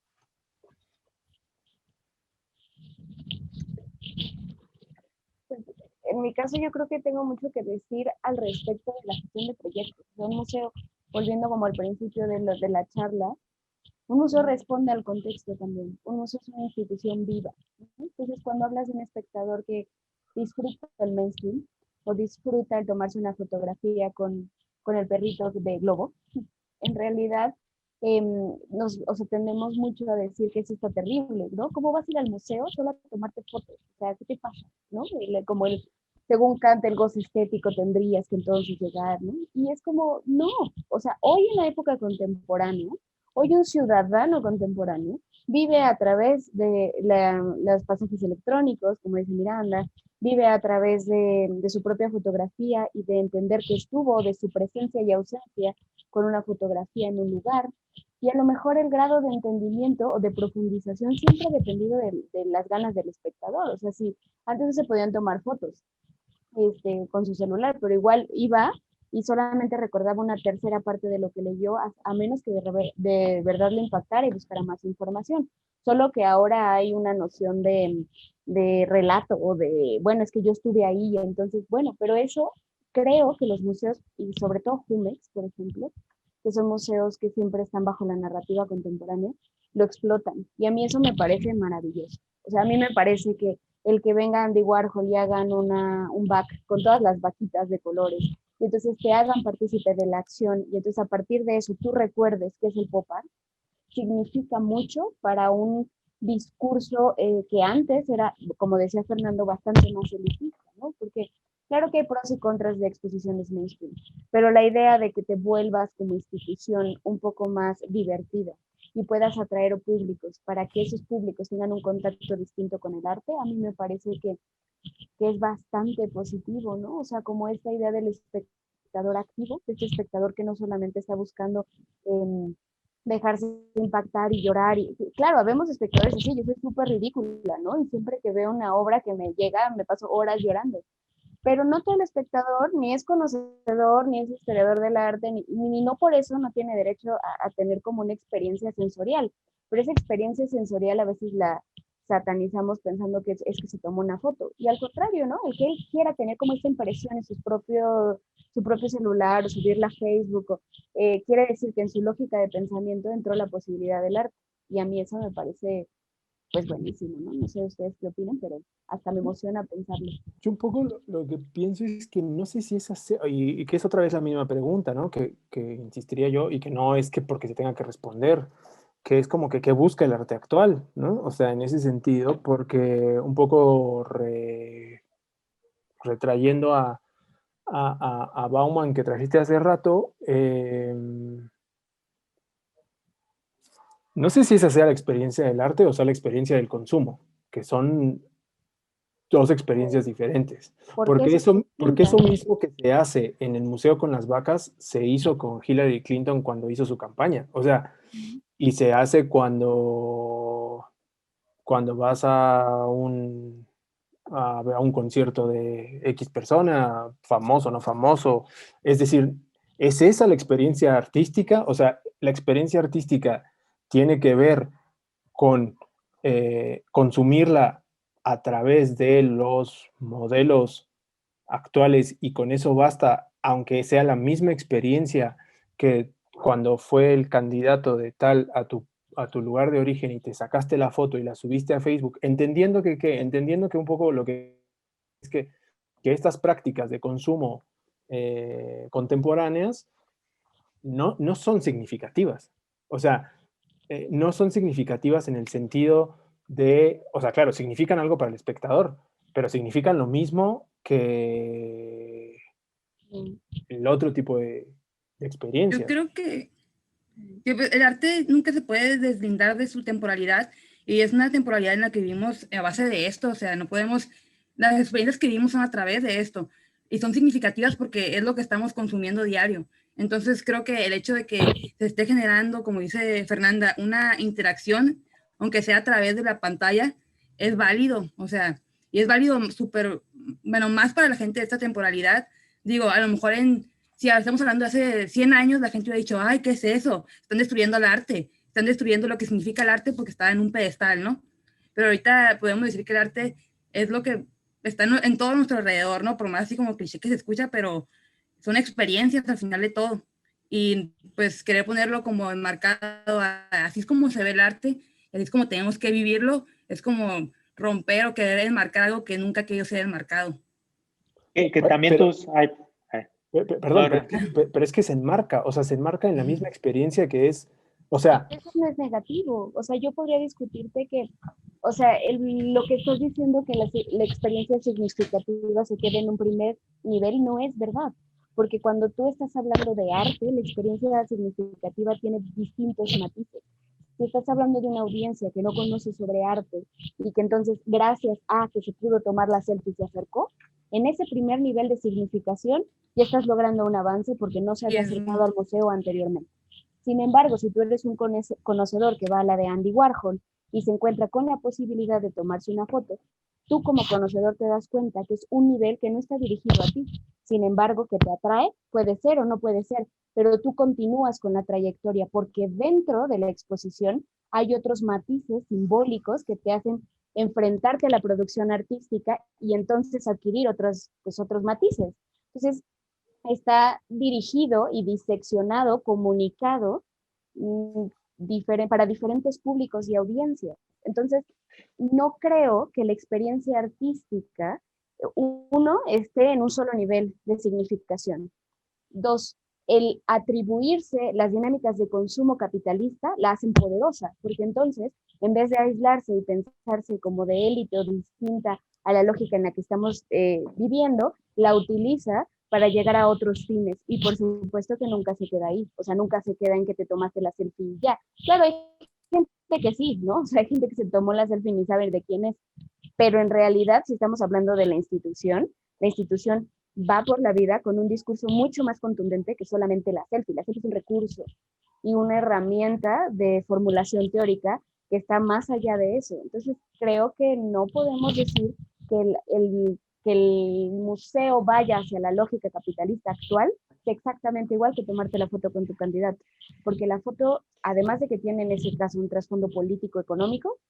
En mi caso yo creo que tengo mucho que decir al respecto de la gestión de proyectos. Un museo, volviendo como al principio de la charla, un museo responde al contexto también. Un museo es una institución viva, ¿no? Entonces, cuando hablas de un espectador que disfruta del mainstream o disfruta el tomarse una fotografía con el perrito de Globo, en realidad o sea, tendemos mucho a decir que eso está terrible, ¿no? ¿Cómo vas a ir al museo solo a tomarte fotos? O sea, ¿qué te pasa? ¿No? Como según Kant, el goce estético tendrías que entonces llegar, ¿no? Y es como, no, o sea, hoy en la época contemporánea, hoy un ciudadano contemporáneo vive a través de los pasajes electrónicos, como dice Miranda, vive a través de su propia fotografía y de entender que estuvo, de su presencia y ausencia con una fotografía en un lugar. Y a lo mejor el grado de entendimiento o de profundización siempre ha dependido de las ganas del espectador. O sea, si antes no se podían tomar fotos con su celular, pero igual iba y solamente recordaba una tercera parte de lo que leyó, a menos que de verdad le impactara y buscara más información. Solo que ahora hay una noción de relato o de, bueno, es que yo estuve ahí, y entonces, bueno, pero eso creo que los museos, y sobre todo Jumex, por ejemplo, que son museos que siempre están bajo la narrativa contemporánea, lo explotan. Y a mí eso me parece maravilloso. O sea, a mí me parece que el que venga Andy Warhol y hagan un back con todas las vaquitas de colores, y entonces te hagan partícipe de la acción, y entonces a partir de eso tú recuerdes qué es el pop art, significa mucho para un discurso que antes era, como decía Fernando, bastante más elitista, ¿no? Porque claro que hay pros y contras de exposiciones mainstream, pero la idea de que te vuelvas como institución un poco más divertida y puedas atraer públicos para que esos públicos tengan un contacto distinto con el arte, a mí me parece que es bastante positivo, ¿no? O sea, como esta idea del espectador activo, este espectador que no solamente está buscando dejarse impactar y llorar. Y claro, vemos espectadores así, yo soy súper ridícula, ¿no? Y siempre que veo una obra que me llega, me paso horas llorando. pero no todo el espectador ni es conocedor, ni es historiador del arte, ni no por eso no tiene derecho a tener como una experiencia sensorial. Pero esa experiencia sensorial a veces la satanizamos pensando que es que se tomó una foto. Y al contrario, ¿no? El que él quiera tener como esta impresión en su propio celular o subirla a Facebook, quiere decir que en su lógica de pensamiento entró la posibilidad del arte. Y a mí eso me parece pues buenísimo, ¿no? No sé ustedes qué opinan, pero hasta me emociona pensarlo. Yo un poco lo que pienso es que no sé si es así, y que es otra vez la misma pregunta, ¿no? Que insistiría yo, y que no es que porque se tenga que responder, que es como que qué busca el arte actual, ¿no? O sea, en ese sentido, porque un poco retrayendo a Bauman que trajiste hace rato, no sé si esa sea la experiencia del arte o sea la experiencia del consumo, que son dos experiencias diferentes. Porque eso es Porque eso distinta. mismo que se hace en el Museo con las Vacas se hizo con Hillary Clinton cuando hizo su campaña. O sea, y se hace cuando vas a un concierto de X persona, famoso o no famoso. Es decir, ¿es esa la experiencia artística? O sea, la experiencia artística tiene que ver con consumirla a través de los modelos actuales y con eso basta, aunque sea la misma experiencia que cuando fue el candidato de tal a tu lugar de origen y te sacaste la foto y la subiste a Facebook, entendiendo que un poco lo que es que estas prácticas de consumo contemporáneas no son significativas. O sea, no son significativas en el sentido de, o sea, claro, significan algo para el espectador, pero significan lo mismo que el otro tipo de Yo experiencias. creo que pues, el arte nunca se puede deslindar de su temporalidad y es una temporalidad en la que vivimos a base de esto, o sea, no podemos, las experiencias que vivimos son a través de esto y son significativas porque es lo que estamos consumiendo diario. Entonces creo que el hecho de que se esté generando, como dice Fernanda, una interacción, aunque sea a través de la pantalla, es válido, o sea, y es válido súper, bueno, más para la gente de esta temporalidad. Digo, a lo mejor si estamos hablando de hace 100 años, la gente hubiera dicho, ay, ¿qué es eso? Están destruyendo el arte, están destruyendo lo que significa el arte porque está en un pedestal, ¿no? Pero ahorita podemos decir que el arte es lo que está en todo nuestro alrededor, ¿no? Por más así como cliché que se escucha, pero son experiencias al final de todo. Y pues querer ponerlo como enmarcado, así es como se ve el arte, así es como tenemos que vivirlo, es como romper o querer enmarcar algo que nunca ha querido ser enmarcado. Que también Pero, tus... Ay, ay, perdón, no, no. pero es que se enmarca, o sea, se enmarca en la misma experiencia que es, o sea, Eso no es negativo. O sea, yo podría discutirte que, o sea, lo que estás diciendo que la experiencia significativa se quede en un primer nivel no es verdad. Porque cuando tú estás hablando de arte, la experiencia significativa tiene distintos matices. Si estás hablando de una audiencia que no conoce sobre arte y que entonces, gracias a que se pudo tomar la selfie, se acercó, en ese primer nivel de significación ya estás logrando un avance porque no se Y había es, acercado al museo anteriormente. Sin embargo, si tú eres un conocedor que va a la de Andy Warhol y se encuentra con la posibilidad de tomarse una foto, tú como conocedor te das cuenta que es un nivel que no está dirigido a ti. Sin embargo, que te atrae, puede ser o no puede ser, pero tú continúas con la trayectoria porque dentro de la exposición hay otros matices simbólicos que te hacen enfrentarte a la producción artística y entonces adquirir otros matices. Entonces, está dirigido y diseccionado, comunicado para diferentes públicos y audiencias. Entonces, no creo que la experiencia artística, uno, esté en un solo nivel de significación. Dos, el atribuirse las dinámicas de consumo capitalista la hacen poderosa, porque entonces, en vez de aislarse y pensarse como de élite o distinta a la lógica en la que estamos viviendo, la utiliza para llegar a otros fines. Y por supuesto que nunca se queda ahí, o sea, nunca se queda en que te tomaste la selfie y ya. Claro, hay gente que sí, ¿no? O sea, hay gente que se tomó la selfie y ni sabe de quién es, pero en realidad, si estamos hablando de la institución va por la vida con un discurso mucho más contundente que solamente la selfie. La selfie es un recurso y una herramienta de formulación teórica que está más allá de eso. Entonces, creo que no podemos decir que que el museo vaya hacia la lógica capitalista actual, que exactamente igual que tomarte la foto con tu candidato, porque la foto, además de que tiene en ese caso un trasfondo político-económico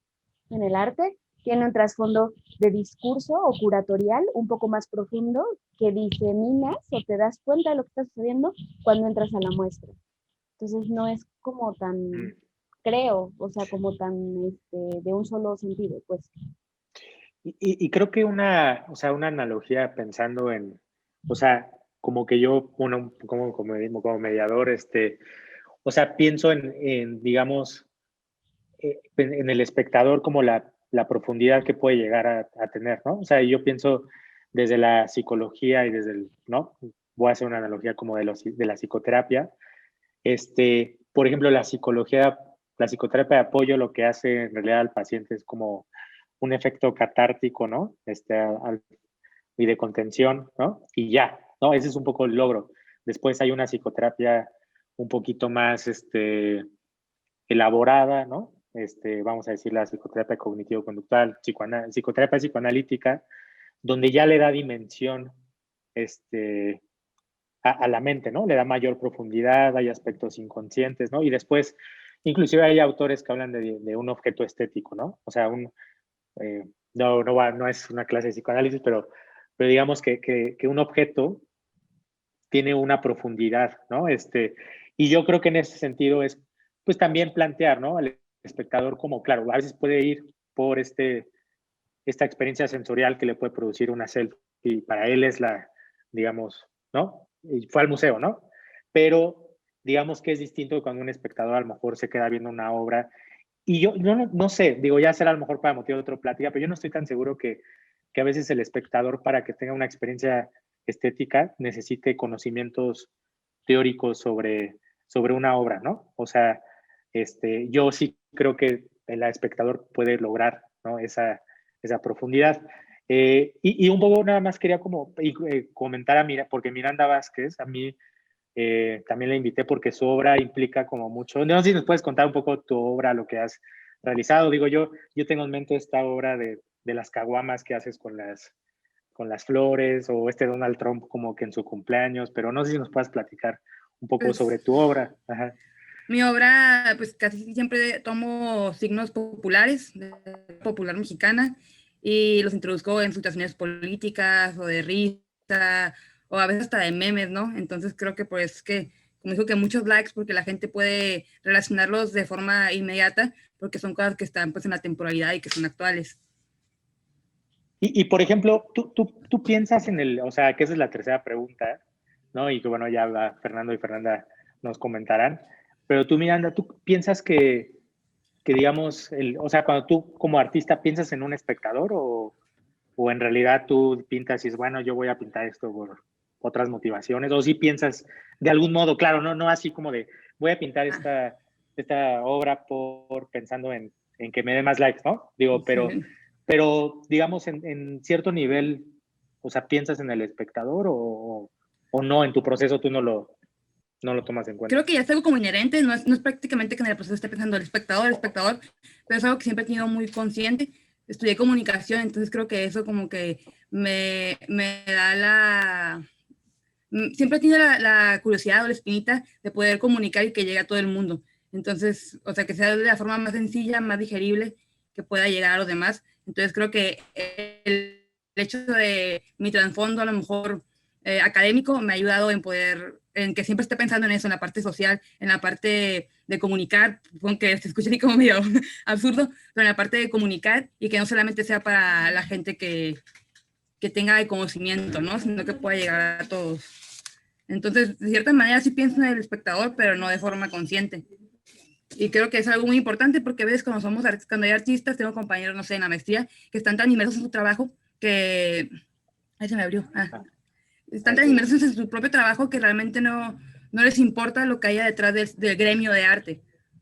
en el arte, tiene un trasfondo de discurso o curatorial un poco más profundo que diseminas o te das cuenta de lo que está sucediendo cuando entras a la muestra. Entonces no es como tan, creo, o sea, como tan de un solo sentido, pues. Y creo que o sea, una analogía pensando en, o sea, como que yo, bueno, como mediador, o sea, pienso digamos, en el espectador como la profundidad que puede llegar a tener, ¿no? O sea, yo pienso desde la psicología y desde ¿no? Voy a hacer una analogía como de la psicoterapia. Por ejemplo, la psicoterapia de apoyo lo que hace en realidad al paciente es como un efecto catártico, ¿no? Y de contención, ¿no? Y ya, ¿no? Ese es un poco el logro. Después hay una psicoterapia un poquito más, elaborada, ¿no? Vamos a decir la psicoterapia cognitivo-conductual, psicoterapia psicoanalítica, donde ya le da dimensión, a la mente, ¿no? Le da mayor profundidad, hay aspectos inconscientes, ¿no? Y después, inclusive hay autores que hablan de un objeto estético, ¿no? O sea, no es una clase de psicoanálisis, pero digamos que un objeto tiene una profundidad, ¿no? Y yo creo que en ese sentido es, pues también plantear, ¿no? Al espectador como, claro, a veces puede ir por esta experiencia sensorial que le puede producir una selfie, y para él es digamos, ¿no? Y fue al museo, ¿no? Pero digamos que es distinto cuando un espectador a lo mejor se queda viendo una obra. Y yo no sé, digo, ya será a lo mejor para motivo de otra plática, pero yo no estoy tan seguro que a veces el espectador, para que tenga una experiencia estética, necesite conocimientos teóricos sobre una obra, ¿no? O sea, yo sí creo que el espectador puede lograr, ¿no? esa profundidad. Y un poco nada más quería como comentar porque Miranda Vázquez, a mí también la invité porque su obra implica como mucho. No sé si nos puedes contar un poco tu obra, lo que has realizado. Digo, yo tengo en mente esta obra de las caguamas que haces con las flores, o Donald Trump como que en su cumpleaños, pero no sé si nos puedes platicar un poco Pues, sobre tu obra. Ajá. mi obra, pues casi siempre tomo signos populares, de popular mexicana, y los introduzco en situaciones políticas o de risa, o a veces hasta de memes, ¿no? Entonces creo que pues que, como dijo, que muchos likes, porque la gente puede relacionarlos de forma inmediata, porque son cosas que están pues en la temporalidad y que son actuales. Y por ejemplo, tú piensas o sea, que esa es la tercera pregunta, ¿no? Y que bueno, ya Fernando y Fernanda nos comentarán, pero tú, Miranda, ¿tú piensas que digamos, o sea, cuando tú como artista piensas en un espectador, o en realidad tú pintas y es bueno, yo voy a pintar esto por otras motivaciones, o si piensas de algún modo, claro, no así como de voy a pintar esta obra pensando en que me dé más likes, ¿no? Digo, pero digamos en cierto nivel, o sea, piensas en el espectador, o no, en tu proceso tú no lo tomas en cuenta. Creo que ya es algo como inherente, no es prácticamente que en el proceso esté pensando el espectador, pero es algo que siempre he tenido muy consciente. Estudié comunicación, entonces creo que eso como que me da siempre he tenido la curiosidad o la espinita de poder comunicar y que llegue a todo el mundo. Entonces, o sea, que sea de la forma más sencilla, más digerible, que pueda llegar a los demás. Entonces creo que el hecho de mi trasfondo a lo mejor académico me ha ayudado en que siempre esté pensando en eso, en la parte social, en la parte de comunicar, aunque se escuche como medio absurdo, pero en la parte de comunicar, y que no solamente sea para la gente que tenga el conocimiento, ¿no? Sino que pueda llegar a todos. Entonces, de cierta manera sí pienso en el espectador, pero no de forma consciente. Y creo que es algo muy importante, porque a veces cuando hay artistas, tengo compañeros, no sé, en la maestría, que están tan inmersos en su trabajo que... Ahí se me abrió. Están tan inmersos en su propio trabajo que realmente no les importa lo que haya detrás del gremio de arte.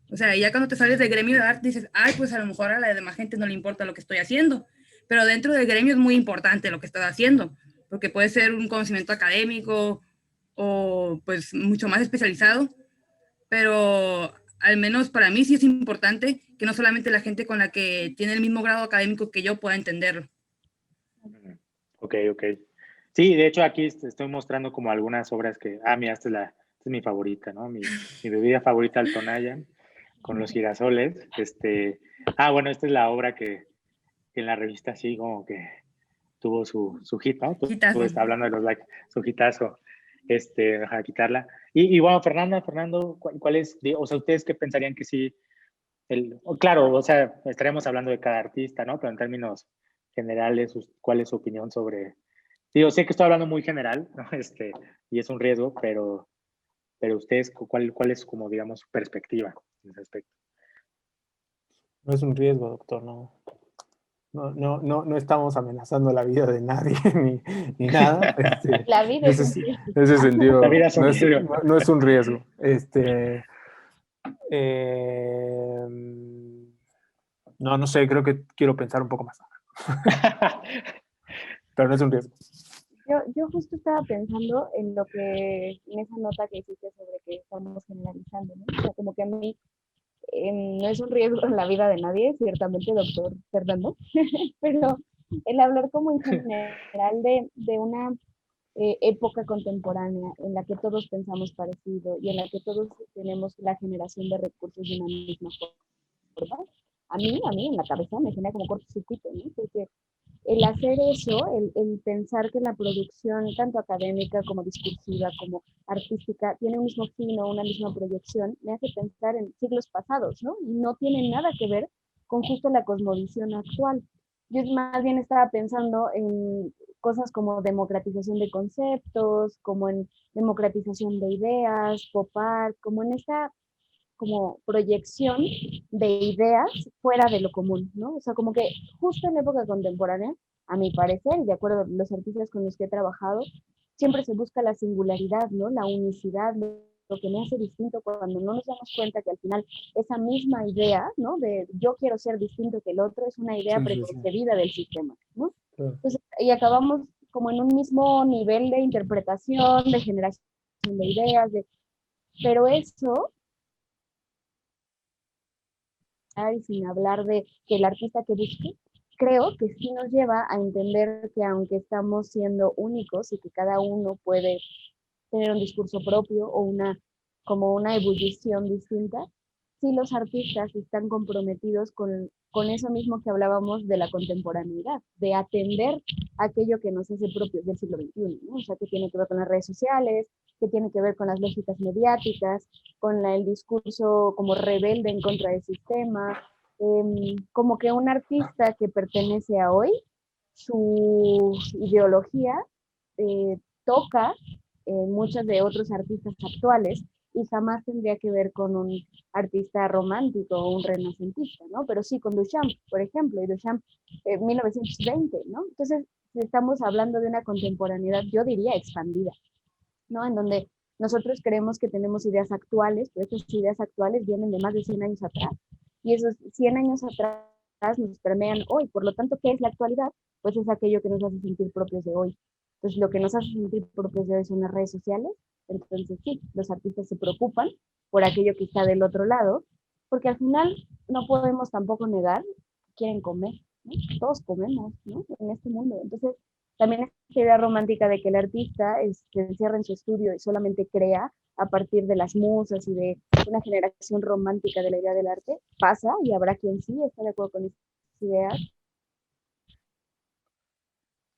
O sea, ya cuando te sales del gremio de arte dices, ay, pues a lo mejor a la demás gente no le importa lo que estoy haciendo, pero dentro del gremio es muy importante lo que estás haciendo, porque puede ser un conocimiento académico o pues mucho más especializado, pero al menos para mí sí es importante que no solamente la gente con la que tiene el mismo grado académico que yo pueda entenderlo. Ok. Sí, de hecho aquí estoy mostrando como algunas obras que, mira, esta es mi favorita, ¿no? Mi bebida favorita, el Tonayan, con los girasoles. Bueno, esta es la obra que en la revista así como que tuvo su hit, ¿no? Tú Hitazo. estás hablando de los likes, su hitazo, deja de quitarla. Y bueno, Fernando, ¿cuál es, o sea, ustedes qué pensarían que sí, claro, o sea, estaremos hablando de cada artista, ¿no? Pero en términos generales, ¿cuál es su opinión sobre, digo, sé que estoy hablando muy general, ¿no? Y es un riesgo, pero ustedes, ¿cuál es como, digamos, su perspectiva en ese aspecto? No es un riesgo, doctor, no. No estamos amenazando la vida de nadie ni nada. La vida En es un ese, riesgo. en ese sentido, La vida es un riesgo. no es un riesgo. No sé, creo que quiero pensar un poco más. Pero no es un riesgo. Yo justo estaba pensando en lo que, en esa nota que hiciste sobre que estamos generalizando, ¿no? O sea, como que a mí no es un riesgo en la vida de nadie, ciertamente, doctor Fernando, pero el hablar como en general de una época contemporánea en la que todos pensamos parecido y en la que todos tenemos la generación de recursos de una misma forma, a mí en la cabeza me genera como cortocircuito, ¿no? Porque el hacer eso, el pensar que la producción, tanto académica como discursiva, como artística, tiene un mismo fin o una misma proyección, me hace pensar en siglos pasados, ¿no? Y no tiene nada que ver con justo la cosmovisión actual. Yo más bien estaba pensando en cosas como democratización de conceptos, como en democratización de ideas, pop art, como en esta como proyección de ideas fuera de lo común, ¿no? O sea, como que justo en la época contemporánea, a mi parecer, y de acuerdo a los artistas con los que he trabajado, siempre se busca la singularidad, ¿no? La unicidad, lo que me hace distinto cuando no nos damos cuenta que al final esa misma idea, ¿no? De yo quiero ser distinto que el otro, es una idea preconcebida del sistema, ¿no? Entonces, y acabamos como en un mismo nivel de interpretación, de generación de ideas, pero eso y sin hablar de que el artista que busque, creo que sí nos lleva a entender que aunque estamos siendo únicos y que cada uno puede tener un discurso propio o como una ebullición distinta, sí los artistas están comprometidos con eso mismo que hablábamos de la contemporaneidad, de atender aquello que nos hace propios del siglo XXI, ¿no? O sea, que tiene que ver con las redes sociales, que tiene que ver con las lógicas mediáticas, con el discurso como rebelde en contra del sistema, como que un artista que pertenece a hoy, su ideología toca muchos de otros artistas actuales y jamás tendría que ver con un artista romántico o un renacentista, ¿no? Pero sí con Duchamp, por ejemplo, y Duchamp 1920, ¿no? Entonces, estamos hablando de una contemporaneidad, yo diría, expandida, ¿no? En donde nosotros creemos que tenemos ideas actuales, pero estas ideas actuales vienen de más de 100 años atrás. Y esos 100 años atrás nos permean hoy. Por lo tanto, ¿qué es la actualidad? Pues es aquello que nos hace sentir propios de hoy. Entonces, lo que nos hace sentir propios de hoy son las redes sociales. Entonces, sí, los artistas se preocupan por aquello que está del otro lado, porque al final no podemos tampoco negar que quieren comer, ¿no? Todos comemos, ¿no? En este mundo. Entonces, también esta idea romántica de que el artista se encierra en su estudio y solamente crea a partir de las musas y de una generación romántica de la idea del arte, pasa y habrá quien sí está de acuerdo con estas ideas,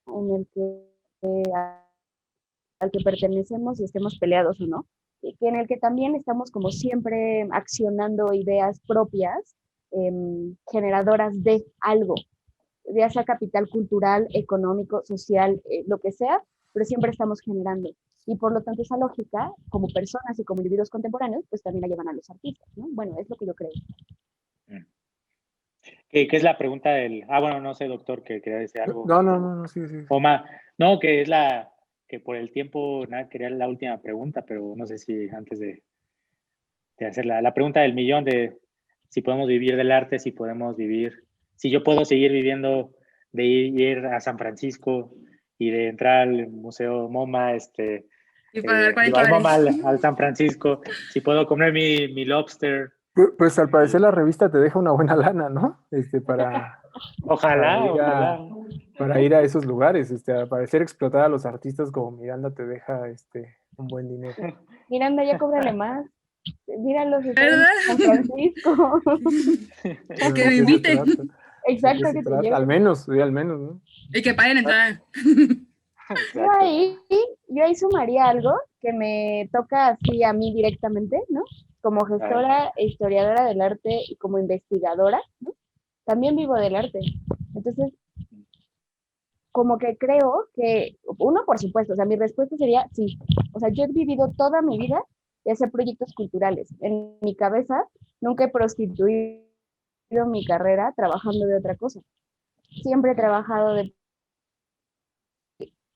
en el que al que pertenecemos y estemos peleados o no, y que en el que también estamos como siempre accionando ideas propias, generadoras de algo, ya sea capital cultural, económico, social, lo que sea, pero siempre estamos generando. Y por lo tanto esa lógica, como personas y como individuos contemporáneos, pues también la llevan a los artistas, ¿no? Bueno, es lo que yo creo. ¿Qué es la pregunta del...? Bueno, no sé, doctor, que quería decir algo. No, sí. O más, no, que es que por el tiempo, nada, quería la última pregunta, pero no sé si antes de hacer la pregunta del millón de si podemos vivir del arte, si yo puedo seguir viviendo de ir a San Francisco y de entrar al Museo MoMA, Y pagar al MoMA, $40. al San Francisco, si puedo comer mi lobster. Pues al parecer la revista te deja una buena lana, ¿no? Para Ojalá, para ir a, ojalá. para ir a esos lugares. Al parecer explotar a los artistas como Miranda te deja un buen dinero. Miranda, ya cóbrale más. Míralos, están en ¿Verdad? San Francisco. Pero Que ¿de me qué se invite trata? ¿De qué Exacto, se que te trata? Al lleven. menos, sí, al menos, ¿no? Y que paguen entrada. Yo Exacto. ahí, yo ahí sumaría algo que me toca así a mí directamente, ¿no? Como A ver. gestora e historiadora del arte y como investigadora, ¿no? También vivo del arte. Entonces, como que creo que, uno, por supuesto, o sea, mi respuesta sería sí. O sea, yo he vivido toda mi vida de hacer proyectos culturales. En mi cabeza nunca he prostituido mi carrera trabajando de otra cosa. Siempre he trabajado de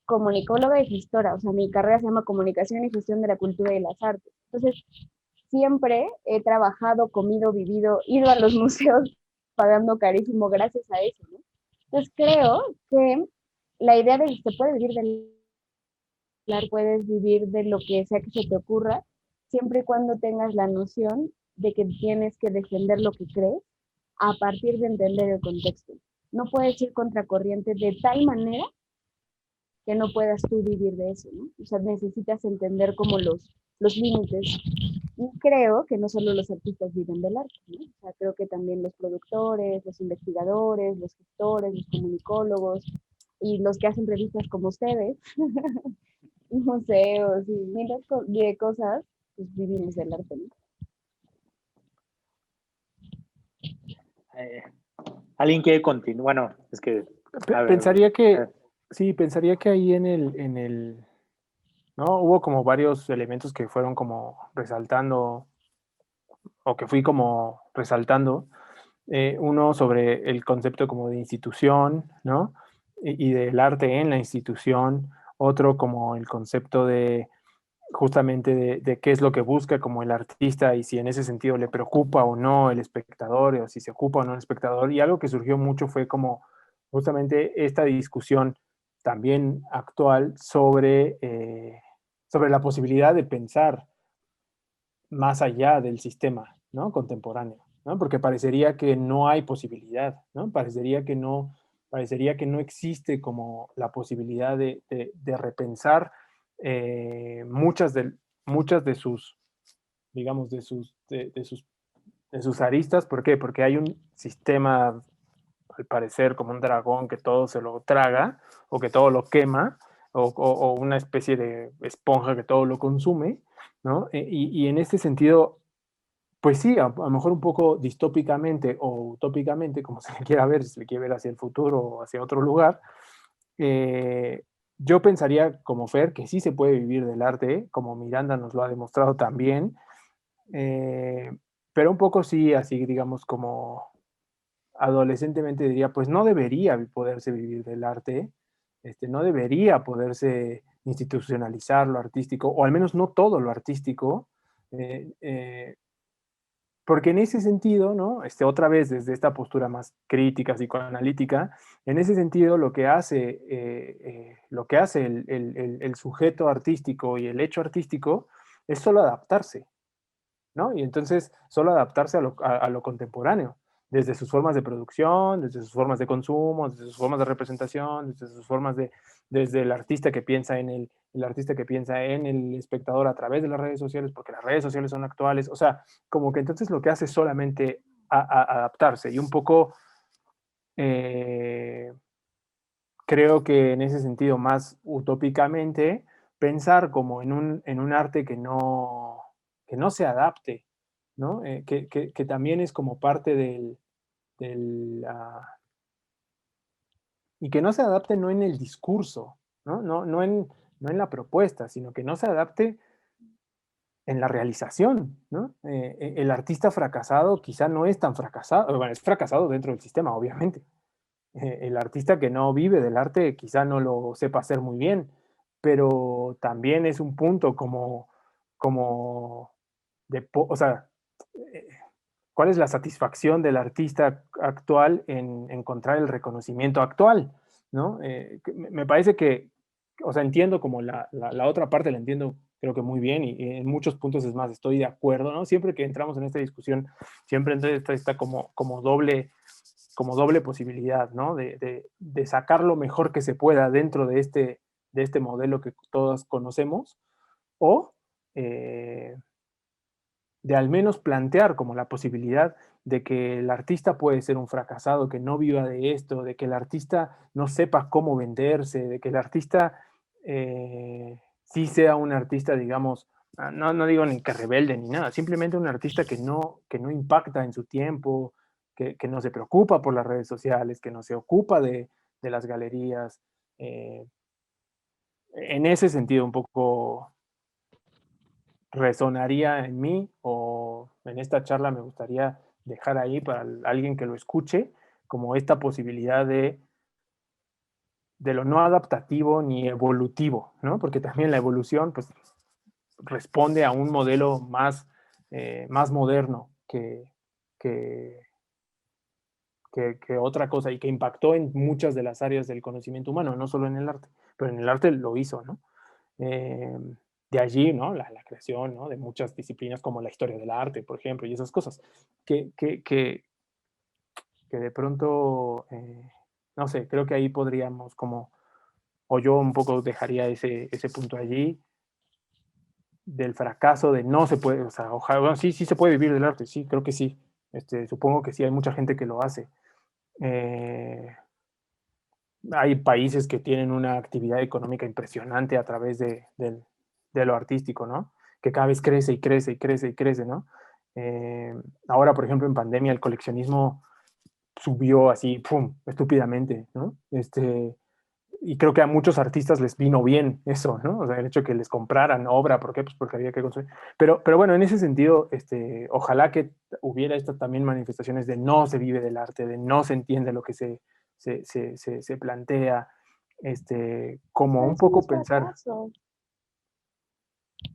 comunicóloga y gestora, o sea, mi carrera se llama Comunicación y Gestión de la Cultura y las Artes. Entonces, siempre he trabajado, comido, vivido, ido a los museos pagando carísimo gracias a eso, ¿no? Entonces, creo que la idea de que se puede vivir del arte, puedes vivir de lo que sea que se te ocurra, siempre y cuando tengas la noción de que tienes que defender lo que crees a partir de entender el contexto. No puedes ir contracorriente de tal manera que no puedas tú vivir de eso, ¿no? O sea, necesitas entender como los límites. Y creo que no solo los artistas viven del arte, ¿no? O sea, creo que también los productores, los investigadores, los gestores, los comunicólogos y los que hacen revistas como ustedes, museos y miles de cosas, pues vivimos del arte, ¿no? Eh, ¿Alguien quiere continuar? Bueno, es que... a ver, Pensaría que, sí, pensaría que ahí ¿no? Hubo como varios elementos que fueron como resaltando, o que fui como resaltando. Uno sobre el concepto como de institución, ¿no? Y del arte en la institución. Otro como el concepto de justamente de qué es lo que busca como el artista y si en ese sentido le preocupa o no el espectador o si se ocupa o no el espectador. Y algo que surgió mucho fue como justamente esta discusión también actual sobre la posibilidad de pensar más allá del sistema, ¿no? Contemporáneo, ¿no? Porque parecería que no hay posibilidad, ¿no? Parecería que no existe como la posibilidad de repensar muchas de sus, digamos, de sus aristas. ¿Por qué? Porque hay un sistema, al parecer, como un dragón que todo se lo traga o que todo lo quema o una especie de esponja que todo lo consume, ¿no? Y en este sentido, pues sí, a lo mejor un poco distópicamente o utópicamente, como se le quiera ver, si se le quiere ver hacia el futuro o hacia otro lugar, eh, yo pensaría como Fer que sí se puede vivir del arte, como Miranda nos lo ha demostrado también, eh, pero un poco sí, así digamos como adolescentemente diría, pues no debería poderse vivir del arte, no debería poderse institucionalizar lo artístico, o al menos no todo lo artístico, eh, eh, porque en ese sentido, ¿no? Otra vez desde esta postura más crítica, psicoanalítica, en ese sentido lo que hace el sujeto artístico y el hecho artístico es solo adaptarse, ¿no? Y entonces solo adaptarse a lo contemporáneo, desde sus formas de producción, desde sus formas de consumo, desde sus formas de representación, desde sus formas desde el artista que piensa el artista que piensa en el espectador a través de las redes sociales, porque las redes sociales son actuales, o sea, como que entonces lo que hace es solamente adaptarse y un poco eh, creo que en ese sentido más utópicamente pensar como en un arte que no se adapte, ¿no? Que también es como parte del y que no se adapte no en el discurso, ¿no? No en la propuesta, sino que no se adapte en la realización, ¿no? El artista fracasado quizá no es tan fracasado, bueno, es fracasado dentro del sistema, obviamente. El artista que no vive del arte quizá no lo sepa hacer muy bien, pero también es un punto como o sea, eh, ¿cuál es la satisfacción del artista actual en encontrar el reconocimiento actual? ¿No? Me parece que, o sea, entiendo como la otra parte, la entiendo creo que muy bien y en muchos puntos es más, estoy de acuerdo, ¿no? Siempre que entramos en esta discusión, siempre entonces está como doble como doble posibilidad, ¿no? De sacar lo mejor que se pueda dentro de este modelo que todos conocemos, o de al menos plantear como la posibilidad de que el artista puede ser un fracasado, que no viva de esto, de que el artista no sepa cómo venderse, de que el artista sí sea un artista, digamos, no digo ni que rebelde ni nada, simplemente un artista que no impacta en su tiempo, que no se preocupa por las redes sociales, que no se ocupa de las galerías. En ese sentido, un poco resonaría en mí, o en esta charla me gustaría dejar ahí para alguien que lo escuche, como esta posibilidad de lo no adaptativo ni evolutivo, ¿no? Porque también la evolución pues, responde a un modelo más moderno que otra cosa, y que impactó en muchas de las áreas del conocimiento humano, no solo en el arte, pero en el arte lo hizo, ¿no? De allí, ¿no? La creación, ¿no? De muchas disciplinas como la historia del arte, por ejemplo, y esas cosas, que de pronto, no sé, creo que ahí podríamos como, o yo un poco dejaría ese punto allí, del fracaso, de no se puede, o sea, ojalá, bueno, sí se puede vivir del arte, sí, creo que sí, supongo que sí, hay mucha gente que lo hace. Hay países que tienen una actividad económica impresionante a través de lo artístico, ¿no? Que cada vez crece y crece y crece y crece, ¿no? Ahora, por ejemplo, en pandemia el coleccionismo subió así, ¡pum!, estúpidamente, ¿no? Y creo que a muchos artistas les vino bien eso, ¿no? O sea, el hecho de que les compraran obra, ¿por qué? Pues porque había que construir. Pero bueno, en ese sentido, ojalá que hubiera estas también manifestaciones de no se vive del arte, de no se entiende lo que se plantea, como Pero un eso no poco es pensar. fracaso.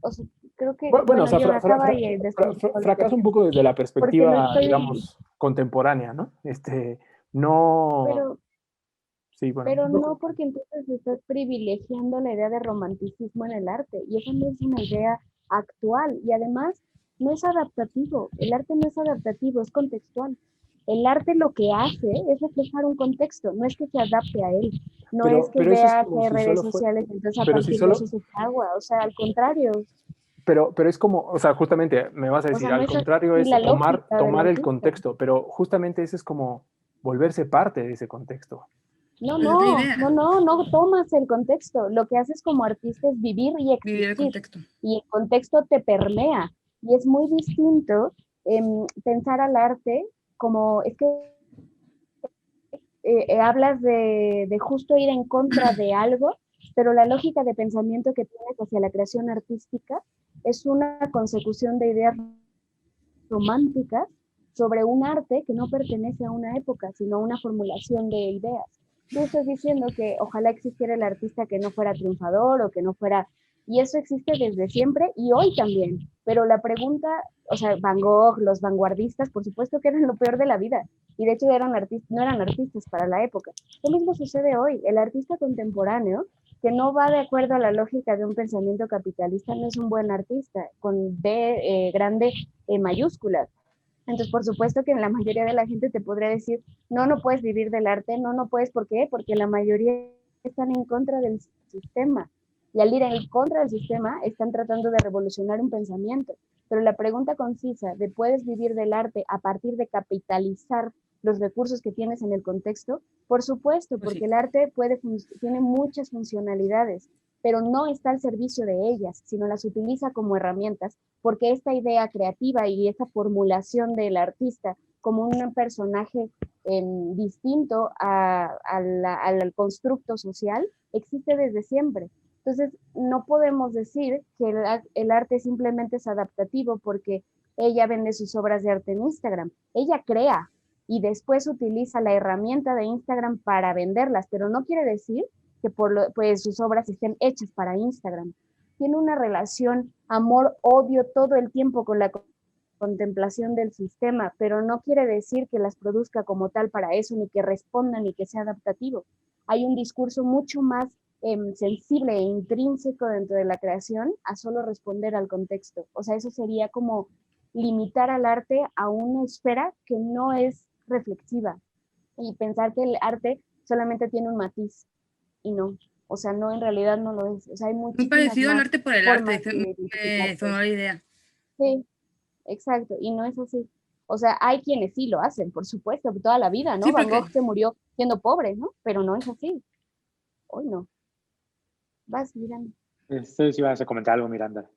O sea, creo que, Bueno, o bueno, sea, yo acaba y después lo que fracaso un poco desde la porque lo perspectiva, estoy, digamos, contemporánea, ¿no? No, pero sí, bueno, un Pero no poco. porque entonces estás privilegiando la idea de romanticismo en el arte y esa no es una idea actual y además no es adaptativo. El arte no es adaptativo, es contextual. El arte lo que hace es reflejar un contexto, no es que se adapte a él, no es que Pero eso es vea como que hay si redes solo fue, sociales, entonces a pero si partir de eso solo, se fragua, o sea, al contrario, pero es como, o sea, justamente me vas a o decir, sea, no al es así contrario es la tomar, lógica del tomar el artista. contexto, pero justamente ese es como volverse parte de ese contexto. No, Pues es la no, idea, no, no, no tomas el contexto. Lo que haces como artista es vivir y vivir el existir. contexto. Y el contexto te permea. Y es muy distinto pensar al arte como, es que hablas de justo ir en contra de algo, pero la lógica de pensamiento que tienes hacia la creación artística es una consecución de ideas románticas sobre un arte que no pertenece a una época, sino a una formulación de ideas. Tú estás diciendo que ojalá existiera el artista que no fuera triunfador o que no fuera... Y eso existe desde siempre y hoy también. Pero la pregunta, o sea, Van Gogh, los vanguardistas, por supuesto que eran lo peor de la vida. Y de hecho no eran artistas para la época. Lo mismo sucede hoy. El artista contemporáneo que no va de acuerdo a la lógica de un pensamiento capitalista no es un buen artista, con B grande mayúscula. Entonces, por supuesto que la mayoría de la gente te podría decir, no, no puedes vivir del arte, no, no puedes, ¿por qué? Porque la mayoría están en contra del sistema. Y al ir en contra del sistema, están tratando de revolucionar un pensamiento. Pero la pregunta concisa de puedes vivir del arte a partir de capitalizar los recursos que tienes en el contexto, por supuesto, Pues porque sí. el arte tiene muchas funcionalidades, pero no está al servicio de ellas, sino las utiliza como herramientas porque esta idea creativa y esta formulación del artista como un personaje distinto al constructo social existe desde siempre. Entonces, no podemos decir que el arte simplemente es adaptativo porque ella vende sus obras de arte en Instagram. Ella crea y después utiliza la herramienta de Instagram para venderlas, pero no quiere decir que pues sus obras estén hechas para Instagram. Tiene una relación amor-odio todo el tiempo con la contemplación del sistema, pero no quiere decir que las produzca como tal para eso, ni que responda, ni que sea adaptativo. Hay un discurso mucho más sensible e intrínseco dentro de la creación a solo responder al contexto. O sea, eso sería como limitar al arte a una esfera que no es reflexiva. y pensar que el arte solamente tiene un matiz y no, o sea, no, en realidad no lo es. O sea, hay Muy muchísimas parecido al más arte por el formas arte, de identificarse. sonó la idea. Sí, exacto, y no es así. O sea, hay quienes sí lo hacen, por supuesto, toda la vida, ¿no? Sí, Van porque Gogh se murió siendo pobre, ¿no? Pero no es así. Hoy no. Vas, Miranda. Si vas a comentar algo, Miranda.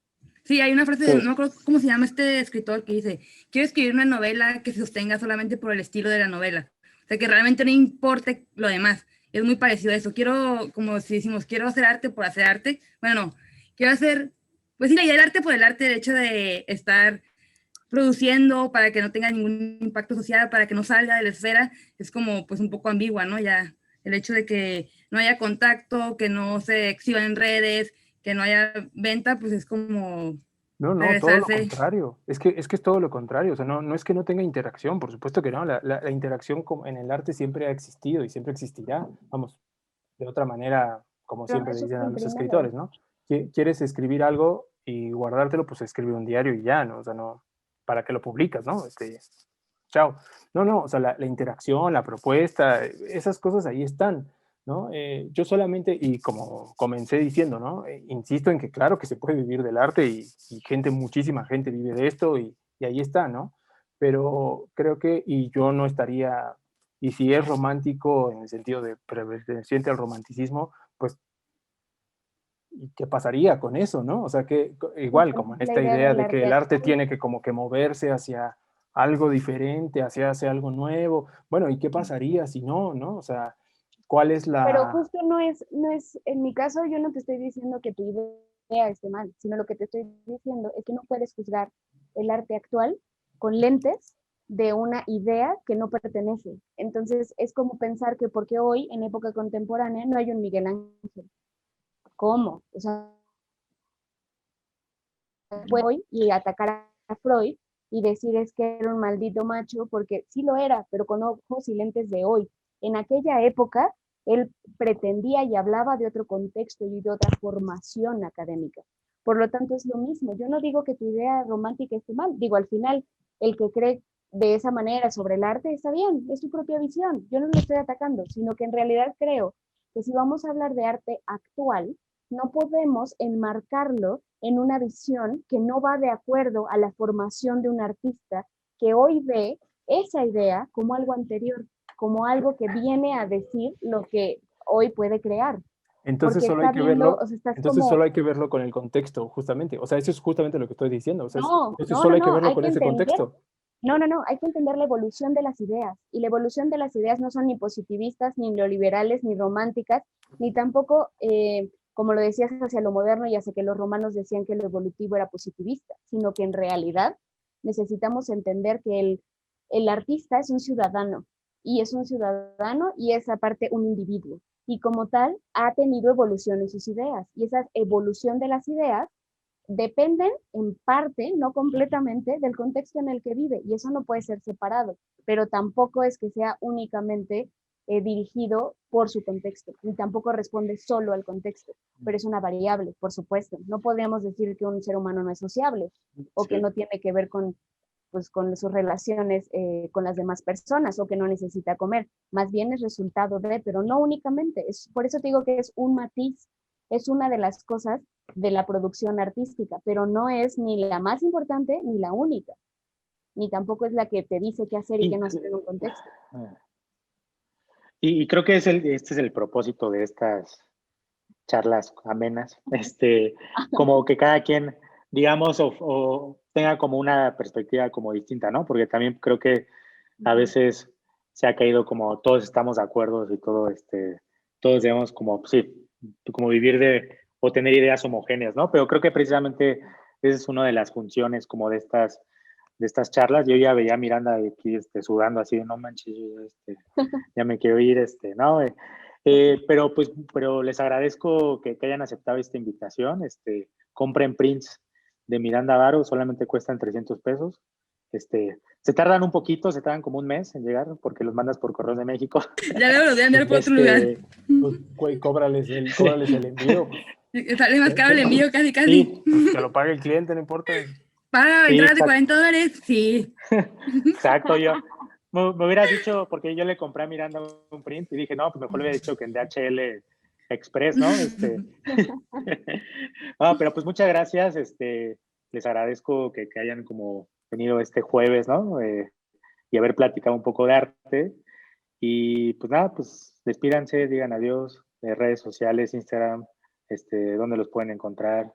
sí, hay una frase, ¿Qué? no me acuerdo cómo se llama este escritor, que dice, quiero escribir una novela que se sostenga solamente por el estilo de la novela. O sea, que realmente no importe lo demás. Es muy parecido a eso. Quiero, como si decimos, quiero hacer arte por hacer arte. Bueno, no, quiero hacer, pues sí, la idea del arte por el arte, el hecho de estar produciendo para que no tenga ningún impacto social, para que no salga de la esfera, es como pues un poco ambigua, ¿no? Ya el hecho de que no haya contacto, que no se exhiban en redes, que no haya venta, pues es como No, todo lo regresarse. contrario. Es que es todo lo contrario. O sea, no es que no tenga interacción, por supuesto que no. La interacción en el arte siempre ha existido y siempre existirá. Vamos, de otra manera, como Pero no siempre es le dicen a los suprimírmelo. escritores, ¿no? ¿Quieres escribir algo y guardártelo? Pues escribe un diario y ya, ¿no? O sea, no, ¿para qué lo publicas, no? Chao. No, o sea, la interacción, la propuesta, esas cosas ahí están, ¿no? Yo solamente, y como comencé diciendo, ¿no? Insisto en que claro que se puede vivir del arte y gente, muchísima gente vive de esto y ahí está, ¿no? Pero creo que, y yo no estaría, y si es romántico en el sentido de perteneciente al romanticismo, pues, ¿y qué pasaría con eso, no? O sea, que igual, como en La esta idea idea del de que arte el arte actual. tiene que como que moverse hacia algo diferente, hacia algo nuevo. Bueno, ¿y qué pasaría si no, no? O sea, ¿cuál es Pero la... justo no es, en mi caso yo no te estoy diciendo que tu idea esté mal, sino lo que te estoy diciendo es que no puedes juzgar el arte actual con lentes de una idea que no pertenece. Entonces es como pensar que porque hoy, en época contemporánea, no hay un Miguel Ángel. ¿Cómo? O sea, hoy y atacar a Freud y decir es que era un maldito macho, porque sí lo era, pero con ojos y lentes de hoy. En aquella época, él pretendía y hablaba de otro contexto y de otra formación académica. Por lo tanto, es lo mismo. Yo no digo que tu idea romántica esté mal. Digo, al final, el que cree de esa manera sobre el arte está bien, es su propia visión. Yo no lo estoy atacando, sino que en realidad creo que si vamos a hablar de arte actual, no podemos enmarcarlo en una visión que no va de acuerdo a la formación de un artista que hoy ve esa idea como algo anterior, como algo que viene a decir lo que hoy puede crear. Entonces Porque solo hay está que viendo, verlo, o sea, estás entonces solo como, hay que verlo con el contexto, justamente. O sea, eso es justamente lo que estoy diciendo. O sea, no, entonces no, solo no, hay que no, verlo hay con que ese entender, contexto. no, hay que entender la evolución de las ideas. Y la evolución de las ideas no son ni positivistas, ni neoliberales, ni románticas, ni tampoco, como lo decías, hacia lo moderno y hacia que los romanos decían que lo evolutivo era positivista, sino que en realidad necesitamos entender que el artista es un ciudadano, y es un ciudadano y es aparte un individuo. Y como tal, ha tenido evolución en sus ideas. Y esa evolución de las ideas dependen en parte, no completamente, del contexto en el que vive, y eso no puede ser separado, pero tampoco es que sea únicamente dirigido por su contexto, ni tampoco responde solo al contexto, pero es una variable, por supuesto. No podríamos decir que un ser humano no es sociable o que Sí. no tiene que ver pues, con sus relaciones con las demás personas o que no necesita comer. Más bien es resultado de, pero no únicamente. Por eso te digo que es un matiz, es una de las cosas de la producción artística, pero no es ni la más importante ni la única, ni tampoco es la que te dice qué hacer y qué Y, no hacer en un contexto. y creo que este es el propósito de estas charlas amenas, como que cada quien, digamos, o tenga como una perspectiva como distinta, ¿no? Porque también creo que a veces se ha caído como todos estamos de acuerdo y todo, todos debemos como, sí, como vivir o tener ideas homogéneas, ¿no? Pero creo que precisamente esa es una de las funciones como de estas charlas. Yo ya veía a Miranda aquí sudando así de no manches, yo, ya me quiero ir, ¿no? Pero les agradezco que hayan aceptado esta invitación. Compren prints de Miranda Varo, solamente cuestan 300 pesos. Se tardan un poquito, se tardan como un mes en llegar porque los mandas por Correos de México. Ya luego los voy a enviar por otro lugar. Pues, güey, cóbrales Sí. el envío. Sale más caro el envío, casi, casi. Sí, Pues que lo pague el cliente, no importa. Para sí, entradas de $40, sí. exacto. me hubieras dicho, porque yo le compré a Miranda un print y dije, no, pues mejor le hubiera dicho que en DHL Express, ¿no? No, pero pues muchas gracias, les agradezco que hayan como venido este jueves, ¿no? Y haber platicado un poco de arte. Y pues nada, pues despídanse, digan adiós, de redes sociales, Instagram, dónde los pueden encontrar,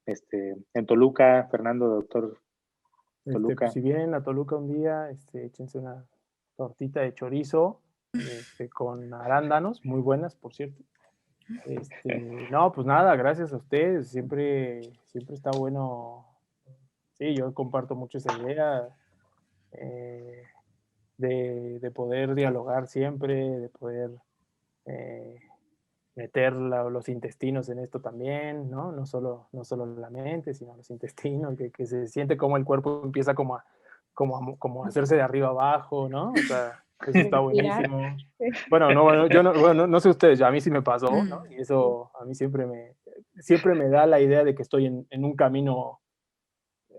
en Toluca, Fernando, doctor Toluca. Pues, si vienen a Toluca un día, échense una tortita de chorizo con arándanos, muy buenas, por cierto. No, pues nada, gracias a ustedes, siempre está bueno. Sí, yo comparto mucho esa idea de poder dialogar siempre, de poder meter los intestinos en esto también, ¿no? No solo la mente, sino los intestinos, que se siente como el cuerpo empieza como a hacerse de arriba abajo, ¿no? O sea, eso está buenísimo. Bueno, yo no sé ustedes, a mí sí me pasó, ¿no? Y eso a mí siempre me da la idea de que estoy en un camino,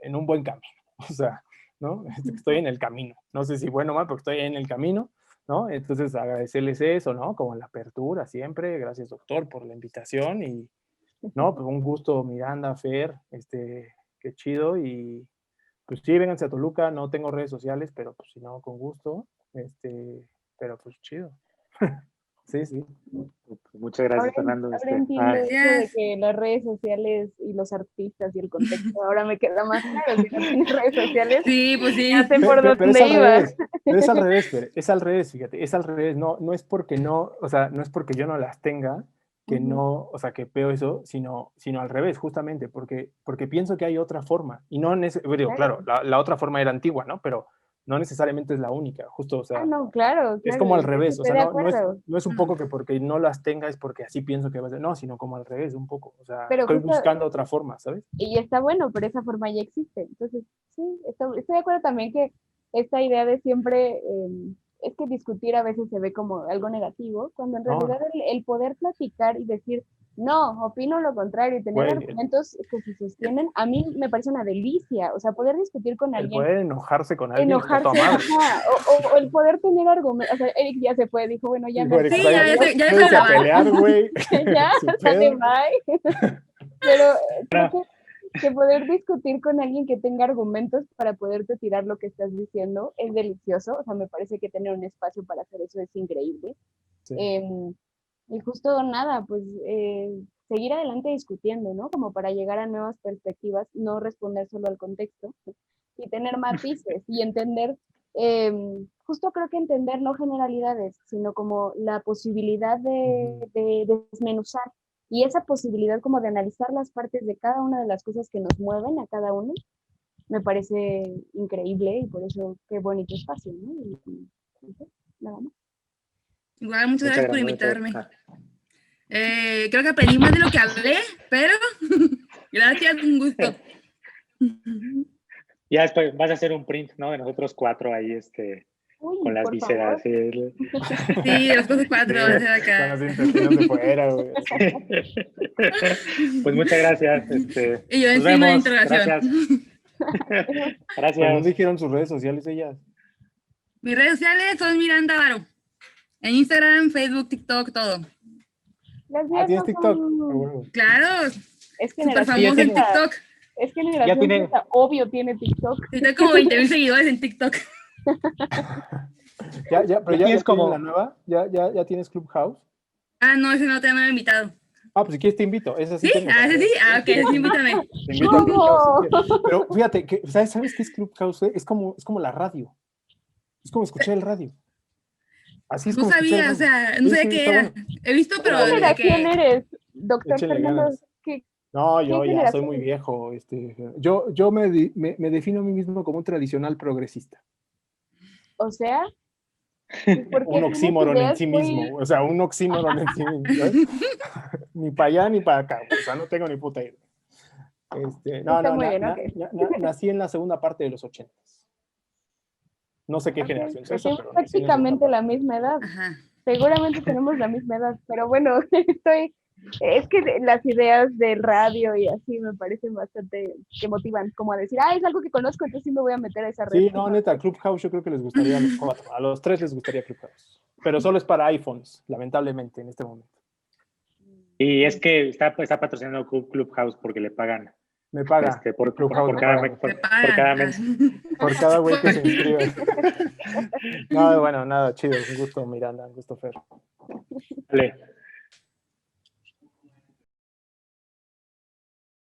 en un buen camino, o sea, ¿no? Estoy en el camino, no sé si bueno o mal, pero estoy en el camino, ¿no? Entonces agradecerles eso, ¿no? Como la apertura siempre, gracias doctor por la invitación y, no, pues un gusto Miranda, Fer, qué chido y pues sí, vénganse a Toluca, no tengo redes sociales, pero pues si no, con gusto, pero pues chido. Sí. Muchas gracias, Fernando. Ahora entiendo eso de que las redes sociales y los artistas y el contexto, ahora me queda más claro. Si no tienes redes sociales, sí, pues sí. ya sé por dónde iba. Pero es al revés, es al revés, fíjate, es al revés, no es porque no, o sea, no es porque yo no las tenga, que no, o sea, que veo eso, sino al revés, justamente, porque pienso que hay otra forma, y no, claro, la otra forma era antigua, ¿no? Pero no necesariamente es la única, justo, o sea, no, claro, es como al revés, o sea, no es un poco Ujú. que porque no las tenga es porque así pienso que va a ser, no, sino como al revés, un poco, o sea, Pero estoy justo- buscando otra forma, ¿sabes? Y está bueno, pero esa forma ya existe. Entonces, sí, estoy de acuerdo también que esta idea de siempre, es que discutir a veces se ve como algo negativo, cuando en No, realidad el poder platicar y decir, no, opino lo contrario, y tener güey, argumentos que se sostienen, a mí me parece una delicia. O sea, poder discutir con el alguien, poder enojarse con alguien está enojarse, toda madre. ajá, o el poder tener argumentos. O sea, Eric ya se fue, dijo, bueno, ya Dijo me Eric, Sí, harté, ya adiós, dejó váyanse de a grabar. pelear, güey. ya, Su sale, pedo. bye. Pero creo No, que poder discutir con alguien que tenga argumentos para poderte tirar lo que estás diciendo es delicioso. O sea, me parece que tener un espacio para hacer eso es increíble. Sí. Y justo nada, pues seguir adelante discutiendo, ¿no? Como para llegar a nuevas perspectivas, no responder solo al contexto y tener matices y entender, justo creo que entender no generalidades, sino como la posibilidad de desmenuzar y esa posibilidad como de analizar las partes de cada una de las cosas que nos mueven a cada uno, me parece increíble y por eso qué bonito espacio, ¿no? No sé, nada más. Igual, muchas muchas gracias por gracias. invitarme. Creo que aprendí más de lo que hablé, pero gracias, un gusto. Ya después vas a hacer un print, ¿no? De nosotros cuatro ahí, Uy, con las por vísceras. favor. Sí, de las cosas cuatro, va a ser Con acá. los intestinos de fuera, güey. Pues muchas gracias. Y yo Nos encima de vemos. interrogación. Gracias. Pero no Gracias. dijeron sus redes sociales ellas. Mis redes sociales son Miranda Varo. En Instagram, Facebook, TikTok, todo. Las Ah, mías ¿tienes no TikTok? son- Ah, huevo. Claro, Es súper generación Sí, ya famoso en tiene- Z. TikTok. Es Ya generación tiene, Z. Obvio tiene TikTok. Sí, tengo como 20,000 seguidores en TikTok. Pero ya ya tienes tienen la como, nueva, ya tienes Clubhouse. Ah, no, ese no te me han invitado. Ah, pues si quieres te invito, esa sí ¿Sí? tengo. Ah, para ese ver. sí. Ah, ok, sí, invítame. Te invito a Clubhouse si ¿Cómo? quieres. Pero fíjate, que, ¿sabes qué es Clubhouse? Es como la radio. Es como escuchar el radio. Así es No como escuchar el sabía, o radio. sea, no Sí, sé sí, qué está era. bueno. He visto, pero ¿Qué de generación que... eres, doctor Échenle Fernando? ganas. ¿Qué No, yo ya soy generación muy eres? viejo. Yo me defino a mí mismo como un tradicional progresista. O sea, porque Un tienes oxímoron en ideas sí muy... mismo. O sea, un oxímoron en sí mismo. ¿Sabes? Ni para allá ni para acá. O sea, no tengo ni puta idea. Está muy bien, ok. Nací en la segunda parte de los 80. No sé qué Ok, generación es pues esa, tenemos pero nací en la segunda prácticamente parte. la misma edad. Ajá. Seguramente tenemos la misma edad, pero bueno, estoy Es que las ideas de radio y así me parecen bastante que motivan, como a decir, es algo que conozco, entonces sí me voy a meter a esa red. Sí, no, neta, Clubhouse yo creo que les gustaría a los 4. A los 3 les gustaría Clubhouse. Pero solo es para iPhones, lamentablemente, en este momento. Y es que está patrocinando Clubhouse porque le pagan. Me paga. Por Clubhouse me cada, paga. por cada mes. Por cada güey que se inscribe. No, bueno, nada, chido. Un gusto, Miranda. Un gusto, Fer. Vale.